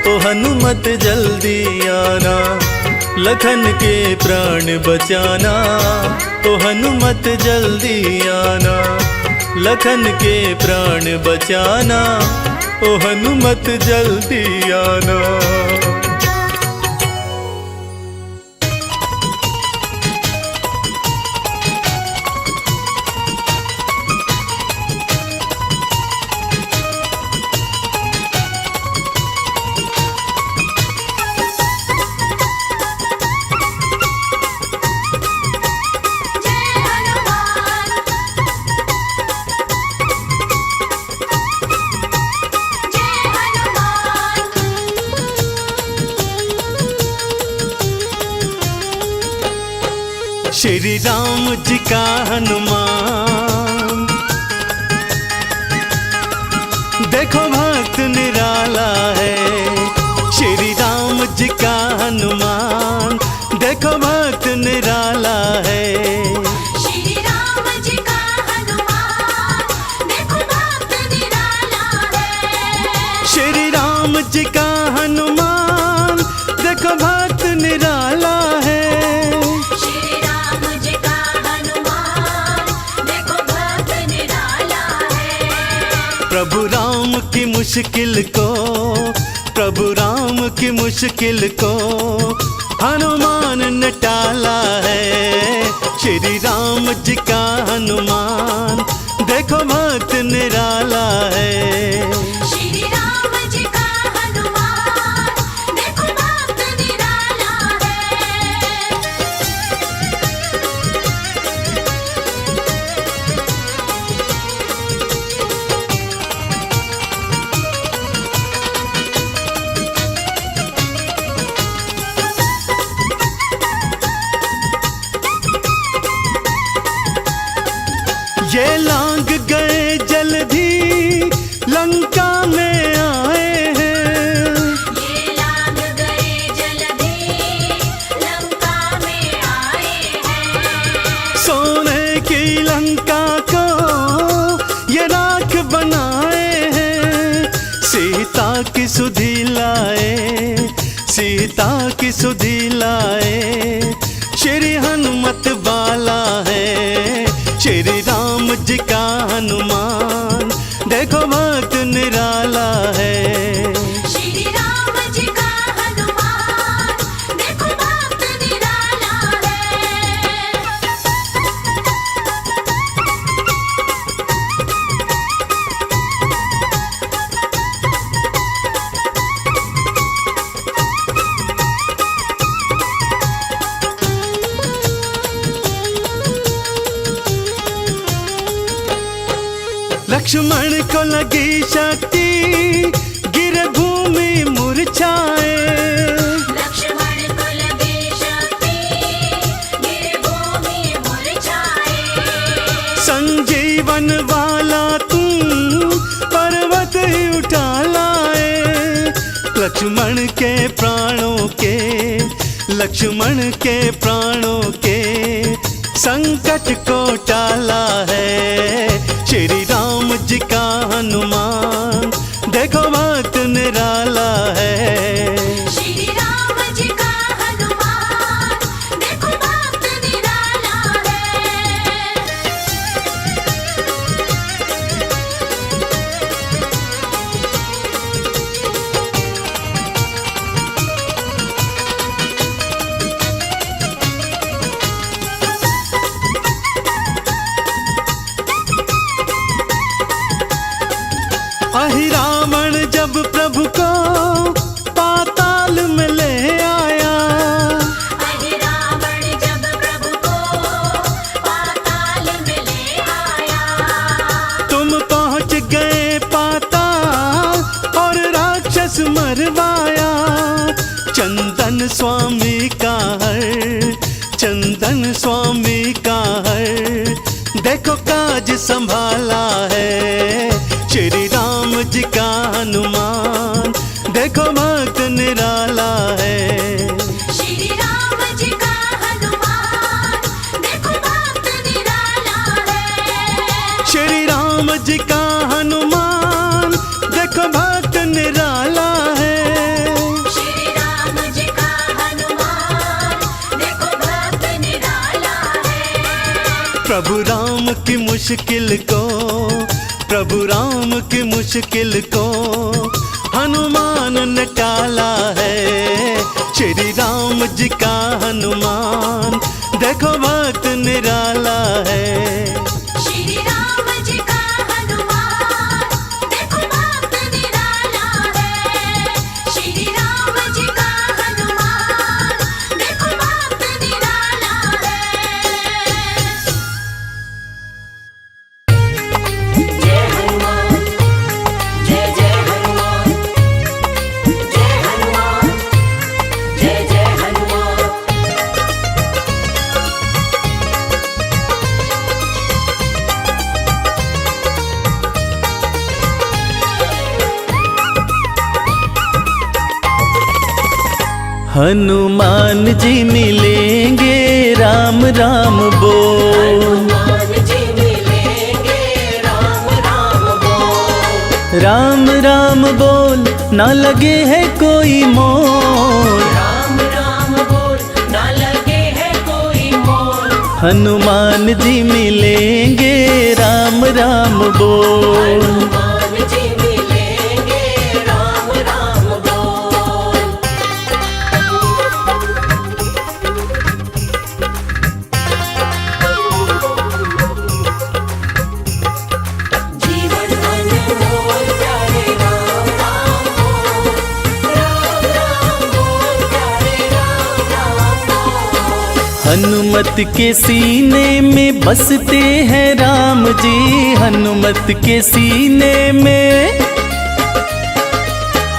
S1: ओ हनुमत जल्दी आना, लखन के प्राण बचाना, ओ हनुमत जल्दी आना, लखन के प्राण बचाना, ओ हनुमत जल्दी आना।
S2: श्री राम जी का हनुमान। देखो भक्त निराला है, श्री राम जी का हनुमान। देखो भक्त निराला है,
S3: श्री राम जी का हनुमान, देखो भक्त निराला है।
S2: श्री राम जी का हनुमान। देखो भक्त निराला है,
S3: श्री राम जी का हनुमान, देखो भक्त निराला है।
S2: प्रभु राम की मुश्किल को, प्रभु राम की मुश्किल को हनुमान ने टाला है। श्री राम जी का हनुमान। देखो भक्त निराला है,
S3: श्री राम जी का हनुमान, देखो भक्त निराला है।
S2: ये लांग गए जल्दी लंका में आए हैं।
S3: ये लाग गए जल्दी लंका में आए हैं।
S2: सोने की लंका को ये राख बनाए हैं। सीता की सुधि लाए, सीता की सुधि लाए। श्री हनुमत बाला है, श्री राम जी का हनुमान। देखो भक्त निराला है,
S3: श्री राम जी का हनुमान, देखो भक्त निराला है।
S2: लक्ष्मण को लगी शक्ति, गिर भूमि मुरझाए।
S3: लक्ष्मण को लगी शक्ति, गिर भूमि मुरझाए।
S2: संजीवन वाला तुम पर्वत ही उठा लाए। लक्ष्मण के प्राणों के, लक्ष्मण के प्राणों के संकट को टाला है। श्री राम जी का हनुमान। देखो भक्त निराला है,
S3: श्री राम जी का हनुमान, देखो भक्त निराला है।
S2: अहि रावण जब प्रभु को पाताल में ले आया।
S3: अहि रावण जब प्रभु को पाताल में ले आया।
S2: तुम पहुंच गए पाताल और राक्षस मरवाया। चंदन स्वामी का हर, चंदन स्वामी का हर। देखो काज संभाला है, श्री राम जी का हनुमान। देखो भक्त निराला है,
S3: श्री राम जी का हनुमान, देखो भक्त निराला है।
S2: श्री राम जी का हनुमान। देखो भक्त निराला है,
S3: श्री राम जी का हनुमान, देखो भक्त निराला है।
S2: प्रभु राम की मुश्किल को, प्रभु राम की मुश्किल को हनुमान ने टाला है। श्री राम जी का हनुमान। देखो भक्त निराला है,
S3: श्री राम जी का हनुमान, देखो भक्त निराला है। श्री राम जी का हनुमान, देखो भक्त निराला है। जय हनुमान, जय जय हनुमान, जय हनुमान, जय जय हनुमान।
S1: हनुमान जी मिलेंगे राम राम बोल।
S3: हनुमान जी मिलेंगे राम राम बोल।
S1: राम राम बोल ना लगे है कोई मोल।
S3: राम राम बोल ना लगे है कोई मोल।
S1: हनुमान जी मिलेंगे राम राम बोल।
S3: हनुमान जी मिलेंगे राम राम बोल। जीवन अनमोल प्यारे राम राम बोल। राम राम बोल प्यारे राम राम बोल।
S1: हनुमत के सीने में बसते हैं राम जी। हनुमत के सीने में,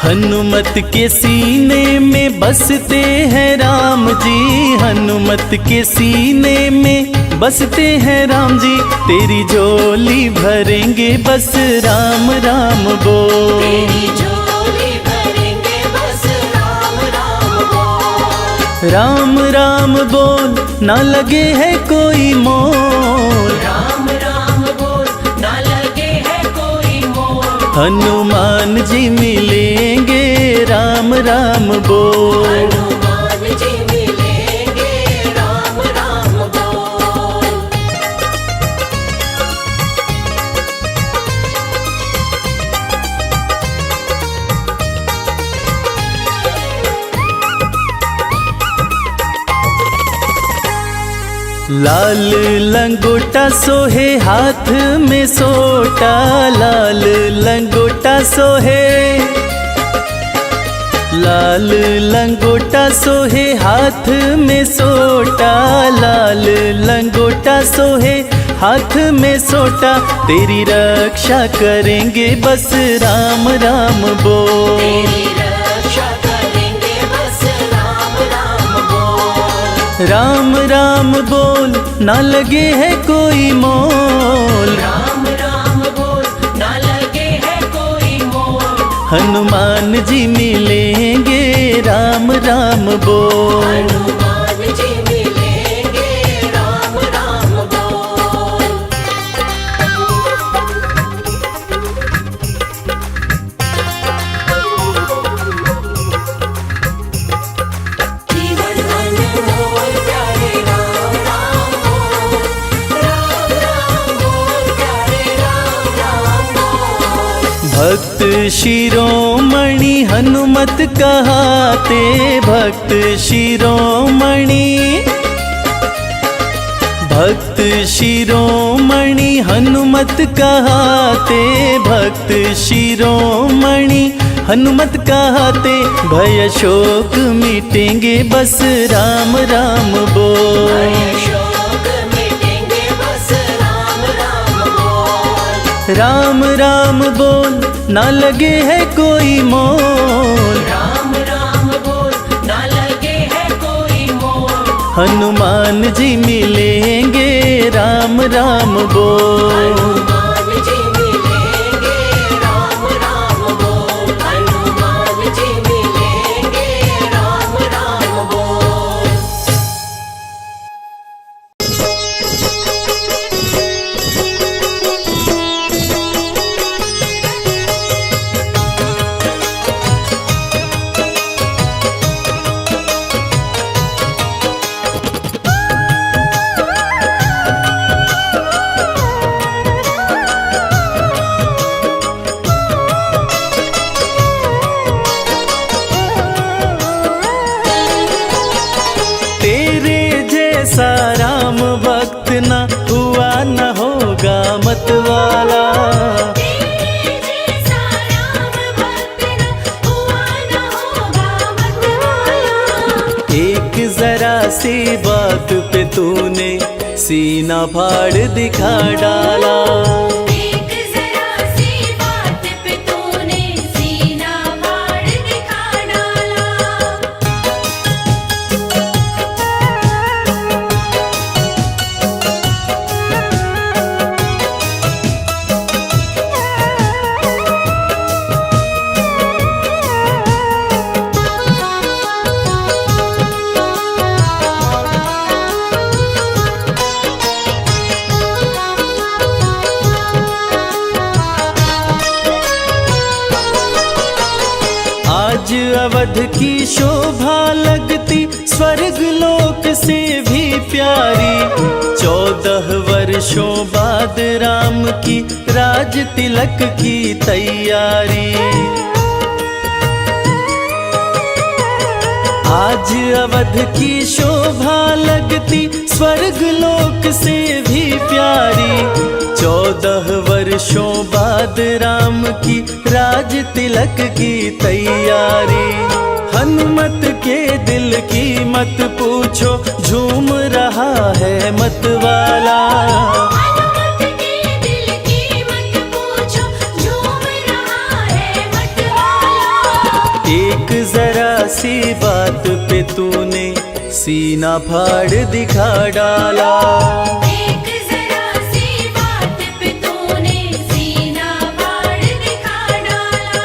S1: हनुमत के सीने में बसते हैं राम जी। हनुमत के सीने में बसते हैं राम जी। तेरी झोली भरेंगे बस राम राम बोल।
S3: तेरी झोली भरेंगे बस राम राम बोल।
S1: राम राम बोल ना लगे है कोई मोल।
S3: राम राम बोल ना लगे है कोई मोल।
S1: हनुमान जी मिलेंगे राम राम बोल।
S3: हनुमान जी मिलेंगे राम राम बोल।
S1: लाल लंगोटा सोहे हाथ में सोटा। लाल लंगोटा सोहे, लाल लंगोटा सोहे हाथ में सोटा। लाल लंगोटा सोहे हाथ में सोटा। तेरी रक्षा करेंगे बस राम राम बोल।
S3: तेरी रक्षा करेंगे बस राम राम बोल।
S1: राम राम बोल ना लगे है कोई मोल।
S3: राम राम बोल ना लगे है कोई मोल।
S1: हनुमान जी मिलेंगे राम राम बोल।
S3: हनुमान जी मिलेंगे राम राम बोल। जीवन अनमोल प्यारे राम राम बोल। राम राम बोल प्यारे राम राम बोल।
S1: भक्त शिरोमणि हनुमत कहाते। भक्त शिरोमणि, भक्त शिरोमणि हनुमत कहाते। भक्त शिरोमणि हनुमत कहाते। भय शोक मिटेंगे बस राम राम बोल।
S3: शोक मिटेंगे बस राम राम बोल।
S1: राम राम बोल ना लगे है कोई मोल।
S3: राम राम बोल ना लगे है कोई मोल।
S1: हनुमान जी मिलेंगे राम राम बोल।
S3: हनुमान जी मिलेंगे राम राम बोल। हनुमान जी मिलेंगे राम राम बोल।
S1: तेरे जैसा राम भक्त न हुआ न होगा मतवाला।
S3: तेरे जैसा राम भक्त न हुआ न होगा मतवाला।
S1: एक जरा सी बात पे तूने सीना फाड़ दिखा डाला।
S3: एक जरा सी बात पे तूने सीना फाड़ दिखा डाला।
S1: आज अवध की शोभा लगती स्वर्ग लोक से भी प्यारी। 14 वर्षों बाद राम की राज तिलक की तैयारी। आज अवध की शोभा लगती स्वर्ग लोक से भी प्यारी। 14 वर्षों बाद राम की राज तिलक की तैयारी। हनुमत के दिल की मत पूछो, झूम रहा है मतवाला।
S3: हनुमत के दिल की मत पूछो, झूम रहा है मतवाला।
S1: एक जरा सी बात पे तूने सीना फाड़ दिखा डाला।
S3: एक जरा सी बात पे तूने सीना फाड़ दिखा डाला।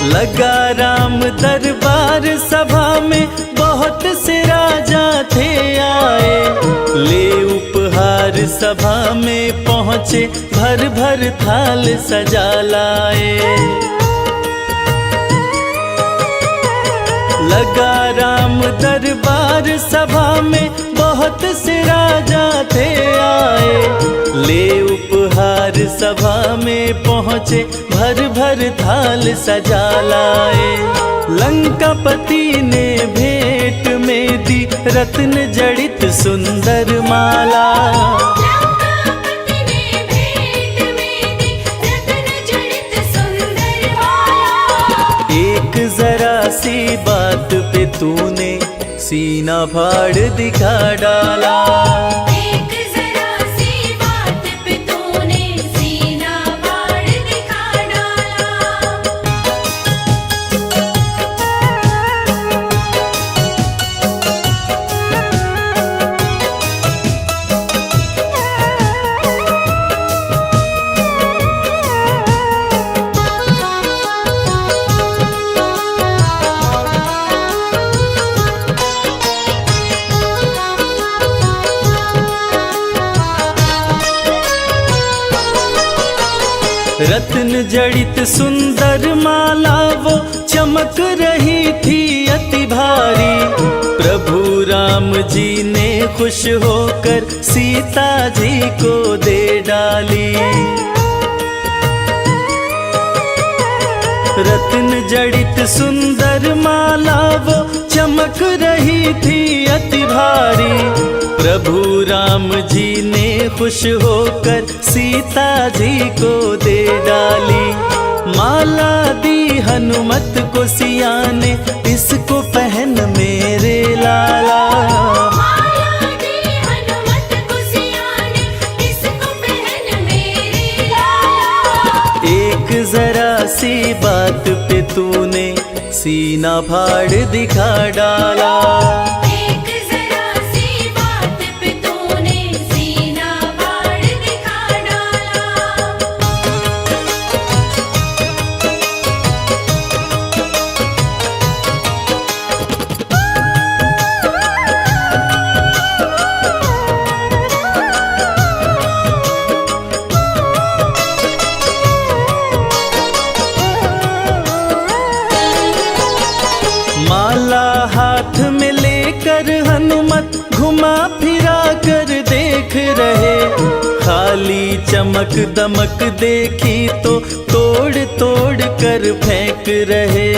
S1: लगा राम दरबार सभा में बहुत से राजा थे आए। ले उपहार सभा में पहुँचे, भर भर थाल सजा लाए। लगा राम दरबार सभा में बहुत से राजा थे आए। ले उपहार सभा में पहुँचे, भर भर थाल सजा लाए। लंकापति ने भेंट में दी रत्न जड़ित सुंदर माला।
S3: लंकापति ने भेंट में दी रत्न जड़ित सुंदर माला।
S1: एक जरा सी बात पे तूने सीना फाड़ दिखा डाला।
S3: एक जरा सी बात पे तूने सीना फाड़ दिखा डाला।
S1: रत्न जड़ित सुंदर माला वो चमक रही थी अति भारी। प्रभु राम जी ने खुश होकर सीता जी को दे डाली। रत्न जड़ित सुंदर माला वो चमक रही थी अति भारी। प्रभु राम जी ने खुश होकर सीता जी को दे डाली। माला दी हनुमत को सिया ने, इसको पहन मेरे लाला।
S3: माला दी हनुमत को सिया ने, इसको पहन मेरे लाला।
S1: एक जरा सी बात पे तूने सीना फाड़ दिखा डाला।
S3: एक जरा सी बात पे तूने सीना फाड़ दिखा डाला।
S1: माला हाथ में लेकर हनुमत घुमा फिरा कर देख रहे। खाली चमक दमक देखी तो तोड़ तोड़ कर फेंक रहे।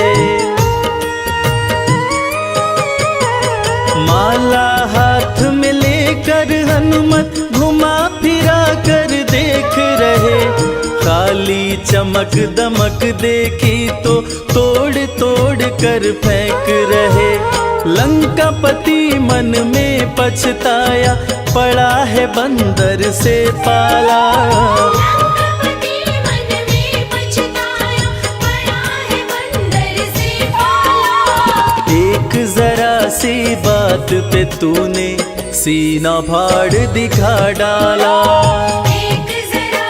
S1: माला हाथ में लेकर हनुमत घुमा फिरा कर देख रहे। खाली चमक दमक देखी तो तोड़ तोड़ कर फेंक रहे। लंकापति मन में पछताया, पड़ा है बंदर से पाला।
S3: लंकापति मन में पछताया, पड़ा है बंदर से पाला।
S1: एक जरा सी बात पे तूने सीना फाड़ दिखा डाला।
S3: एक जरा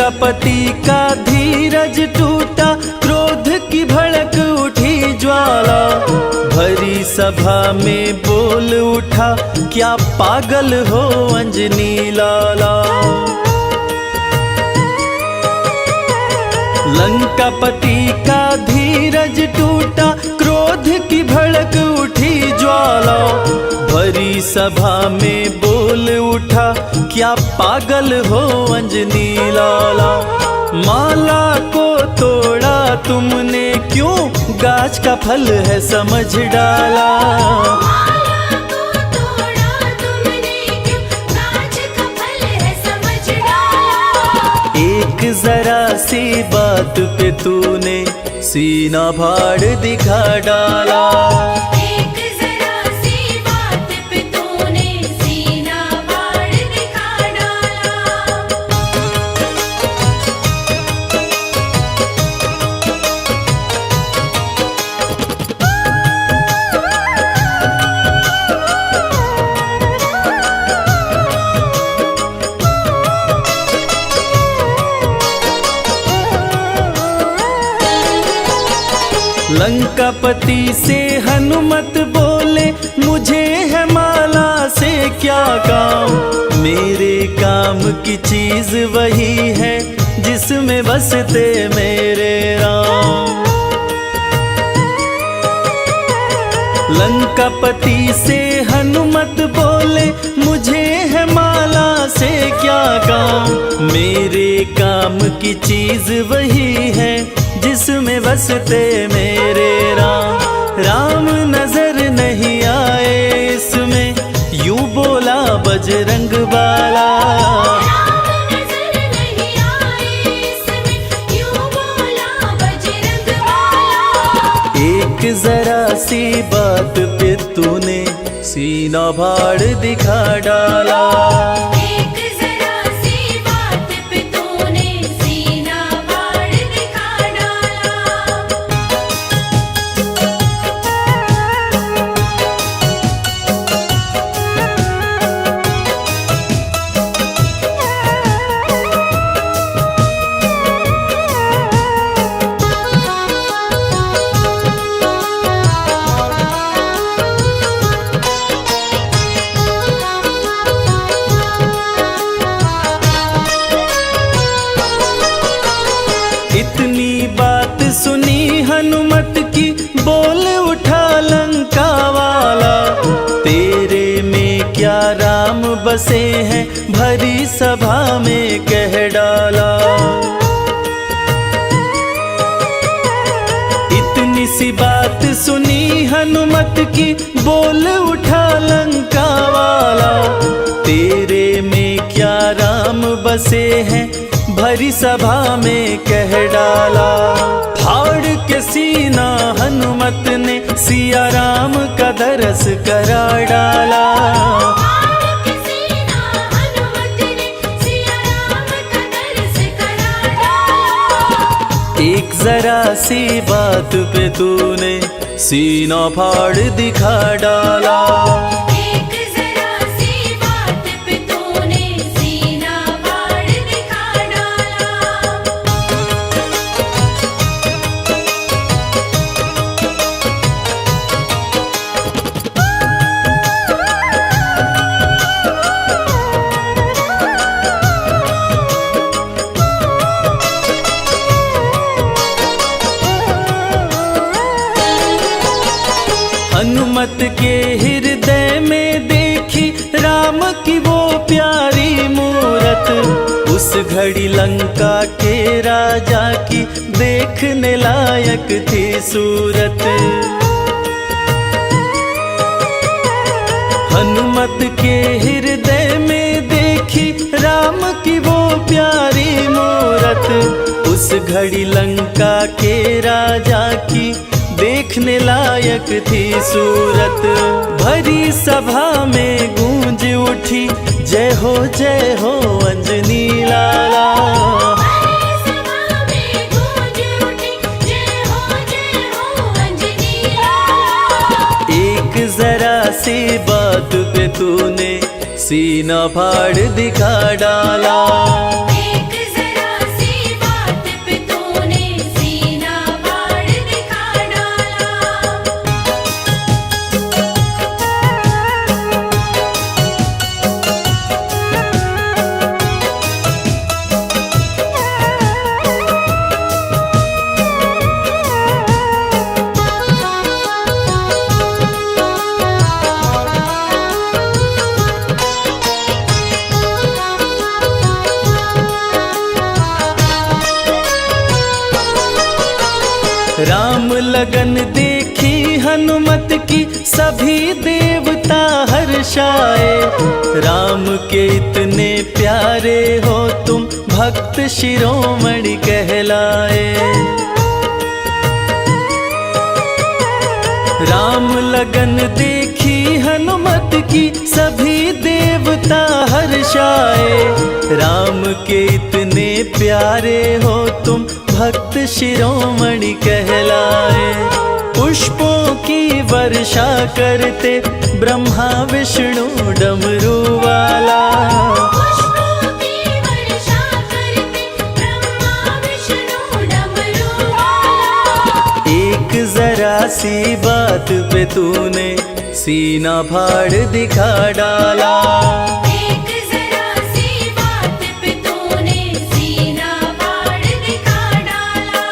S1: लंकापति का धीरज टूटा, क्रोध की भड़क उठी ज्वाला, भरी सभा में बोल उठा, क्या पागल हो अंजनी लाला। लंकापति का धीरज टूटा, क्रोध की भड़क उठी ज्वाला, भरी सभा में बोल उठा, क्या पागल हो अंजनी लाला। माला को तोड़ा तुमने क्यों, गाछ का फल है समझ डाला।
S3: माला को तोड़ा तुमने क्यों, गाछ का फल है समझ डाला।
S1: एक जरा सी बात पे तूने सीना फाड़ दिखा डाला।
S3: एक जरा सी बात पे तूने सीना फाड़ दिखा डाला।
S1: लंकापति से हनुमत बोले, मुझे है माला से क्या काम, मेरे काम की चीज वही है जिसमें बसते मेरे राम। लंकापति से हनुमत बोले, मुझे है माला से क्या काम, मेरे काम की चीज वही है जिसमें बसते मेरे राम। राम नजर नहीं आए इसमें, यूं बोला बजरंग बाला।
S3: राम नजर नहीं आए इसमें, यूं बोला बजरंग बाला।
S1: एक जरा सी बात पे तूने सीना फाड़ दिखा डाला।
S3: एक जरा सी बात पे तूने सीना फाड़ दिखा डाला।
S1: इतनी बात सुनी हनुमत की, बोल उठा लंका वाला, तेरे में क्या राम बसे हैं, भरी सभा में कह डाला। इतनी सी बात सुनी हनुमत की, बोल उठा लंका वाला, तेरे में क्या राम बसे हैं, भरी सभा में कह डाला। फाड़ के सीना हनुमत ने सिया राम का दरस करा डाला।
S3: फाड़ के सीना हनुमत ने सिया राम का दरस करा डाला।
S1: एक जरा सी बात पे तूने सीना फाड़ दिखा डाला।
S3: एक जरा सी बात पे तूने सीना फाड़ दिखा डाला।
S1: हनुमत के हृदय में देखी राम की वो प्यारी मूरत, उस घड़ी लंका के राजा की देखने लायक थी सूरत। हनुमत के हृदय में देखी राम की वो प्यारी मूरत, उस घड़ी लंका के राजा की देखने लायक थी सूरत। भरी सभा में गूंज उठी, जय हो अंजनी लाला।
S3: भरी सभा में गूंज उठी, जय हो अंजनी लाला।
S1: एक जरा सी बात पे तूने सीना फाड़ दिखा डाला।
S3: एक जरा सी
S1: लगन देखी हनुमत की सभी देवता हर्षाए। राम के इतने प्यारे हो तुम भक्त शिरोमणि कहलाए। राम लगन देखी हनुमत की सभी देवता हर्षाए। राम के इतने प्यारे हो तुम भक्त शिरोमणि कहलाए। पुष्पों की वर्षा करते ब्रह्मा विष्णु डमरू वाला।
S3: पुष्पों की वर्षा करते ब्रह्मा विष्णु डमरू वाला।
S1: एक जरा सी बात पे तूने सीना फाड़ दिखा डाला।
S3: एक जरा सी बात पे तूने सीना फाड़ दिखा डाला।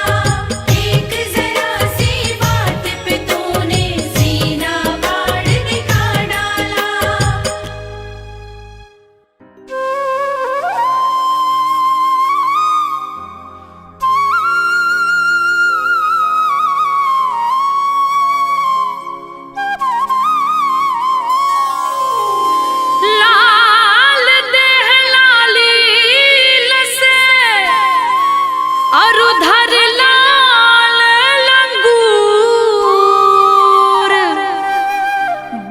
S3: एक जरा सी बात पे तूने सीना फाड़ दिखा डाला।
S4: लाल देह लालील से अरुधर लाल लंगूर।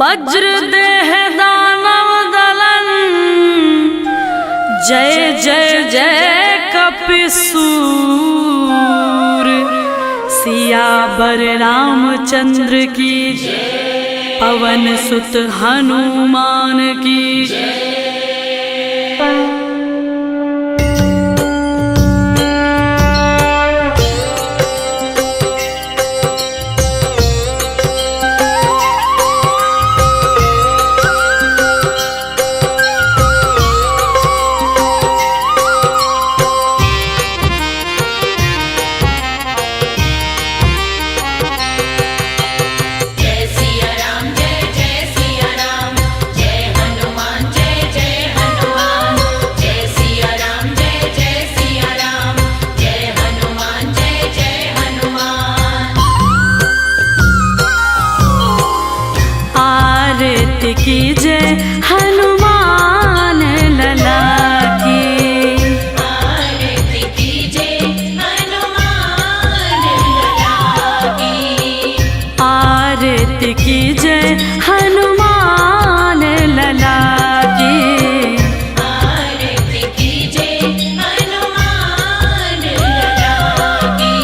S4: वज्र देह दानव दलन जय जय जय कपिसूर। सियावर रामचंद्र की पवन सुत हनुमान की।
S3: जय सिया राम जय जय सिया राम। जय हनुमान जय जय हनुमान। जय सिया राम जय जय सिया राम। जय हनुमान जय जय हनुमान।
S4: आरती की जय हनुमान लला की।
S3: आरती कीजिए हनुमान लला की।
S4: आरती की जय हनुमान लला की।
S3: आरती कीजिए हनुमान लला की।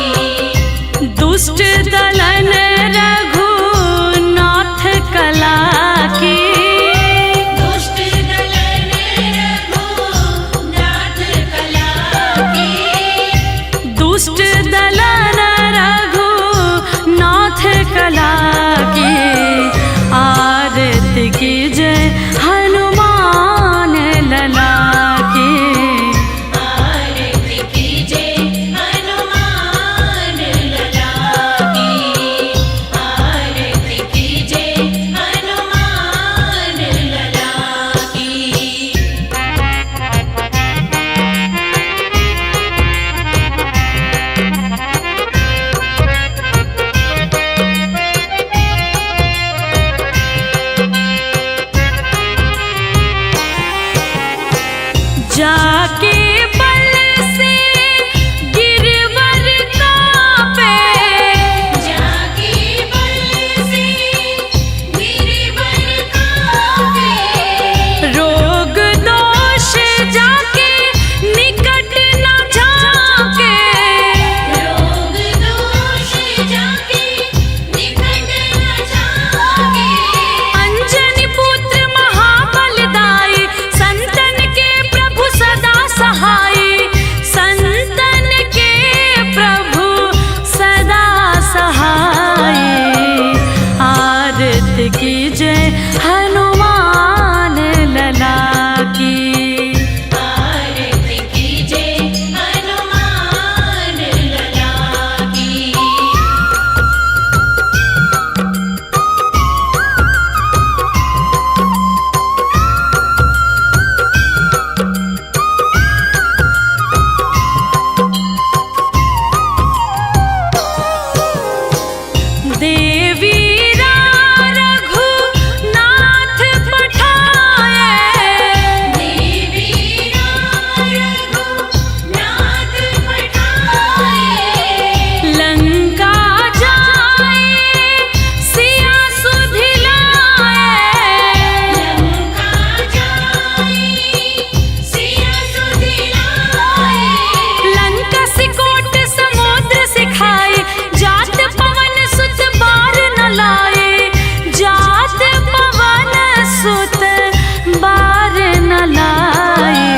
S4: दुष्ट दलन रघुनाथ कला की।
S3: दुष्ट दलन रघुनाथ कला की।
S4: दुष्ट दलन रघुनाथ कला की। लाए, जात पवन सुत बार न लाए।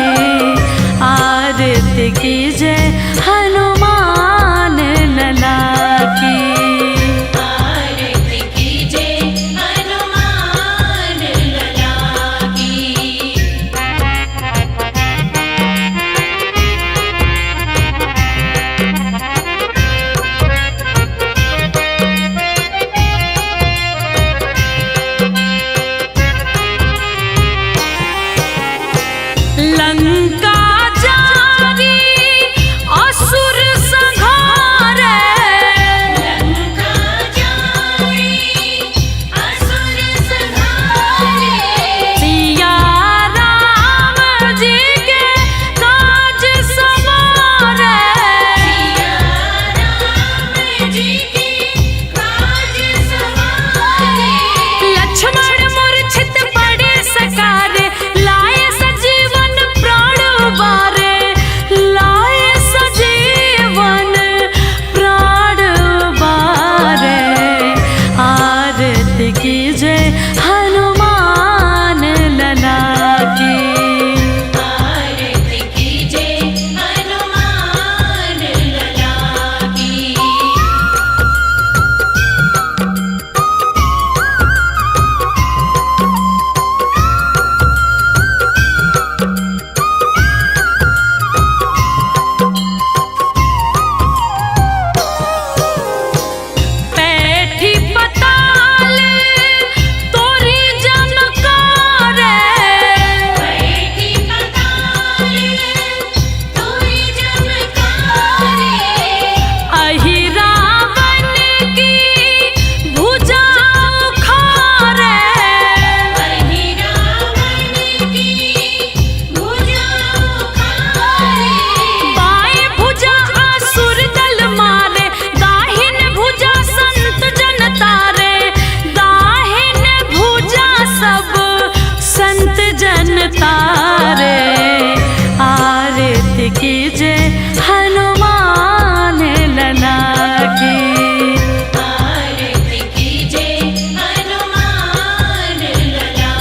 S4: आरती कीजे हनुमान लला की।
S3: आरती कीजे हनुमान लला की।
S4: लंका जारी असुर संहारे,
S3: लंका जारी असुर संहारे।
S4: सिया राम जी के काज सवारे।
S3: सिया राम जी के काज सवारे।
S4: लक्ष्मण मूर्छित पड़े सकारे, लाए सजीवन प्राण उबारे। लाए सजीवन प्राण उबारे। आरती कीजे हनुमान लला की।
S3: आरती कीजे हनुमान लला की।
S4: पैठी पताल तोरी जमकारे।
S3: बैठी पताल तोरी जमकारे।
S4: अहि रावण की भुजा उखारे।
S3: वही रावण की भुजा उखारे।
S4: बाएं भुजा असुर दल मारे, दाहिन भुजा संत जन तारे। दाहिन भुजा सब संत जन तारे। आरती कीजे हनुमान लला की।
S3: आरती कीजे हनुमान लला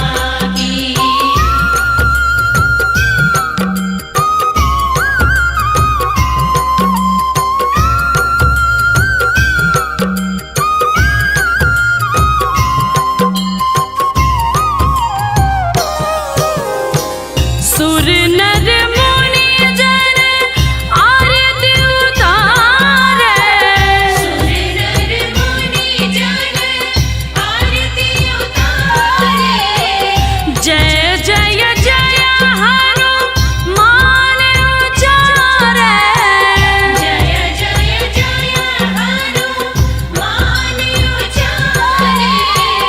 S3: की।
S4: सुर नर मुनि जन आरती उतारे।
S3: सुर नर मुनि जन आरती उतारे।
S4: जय जय जय हनुमान उचारे।
S3: जय जय जय हनुमान उचारे।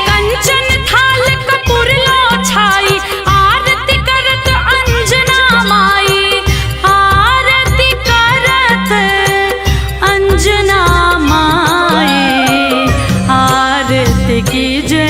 S4: कंचन थाल कपूर लो छाई, आरती करत अंजना माई। आरती करत अंजना माई। आरती कीजे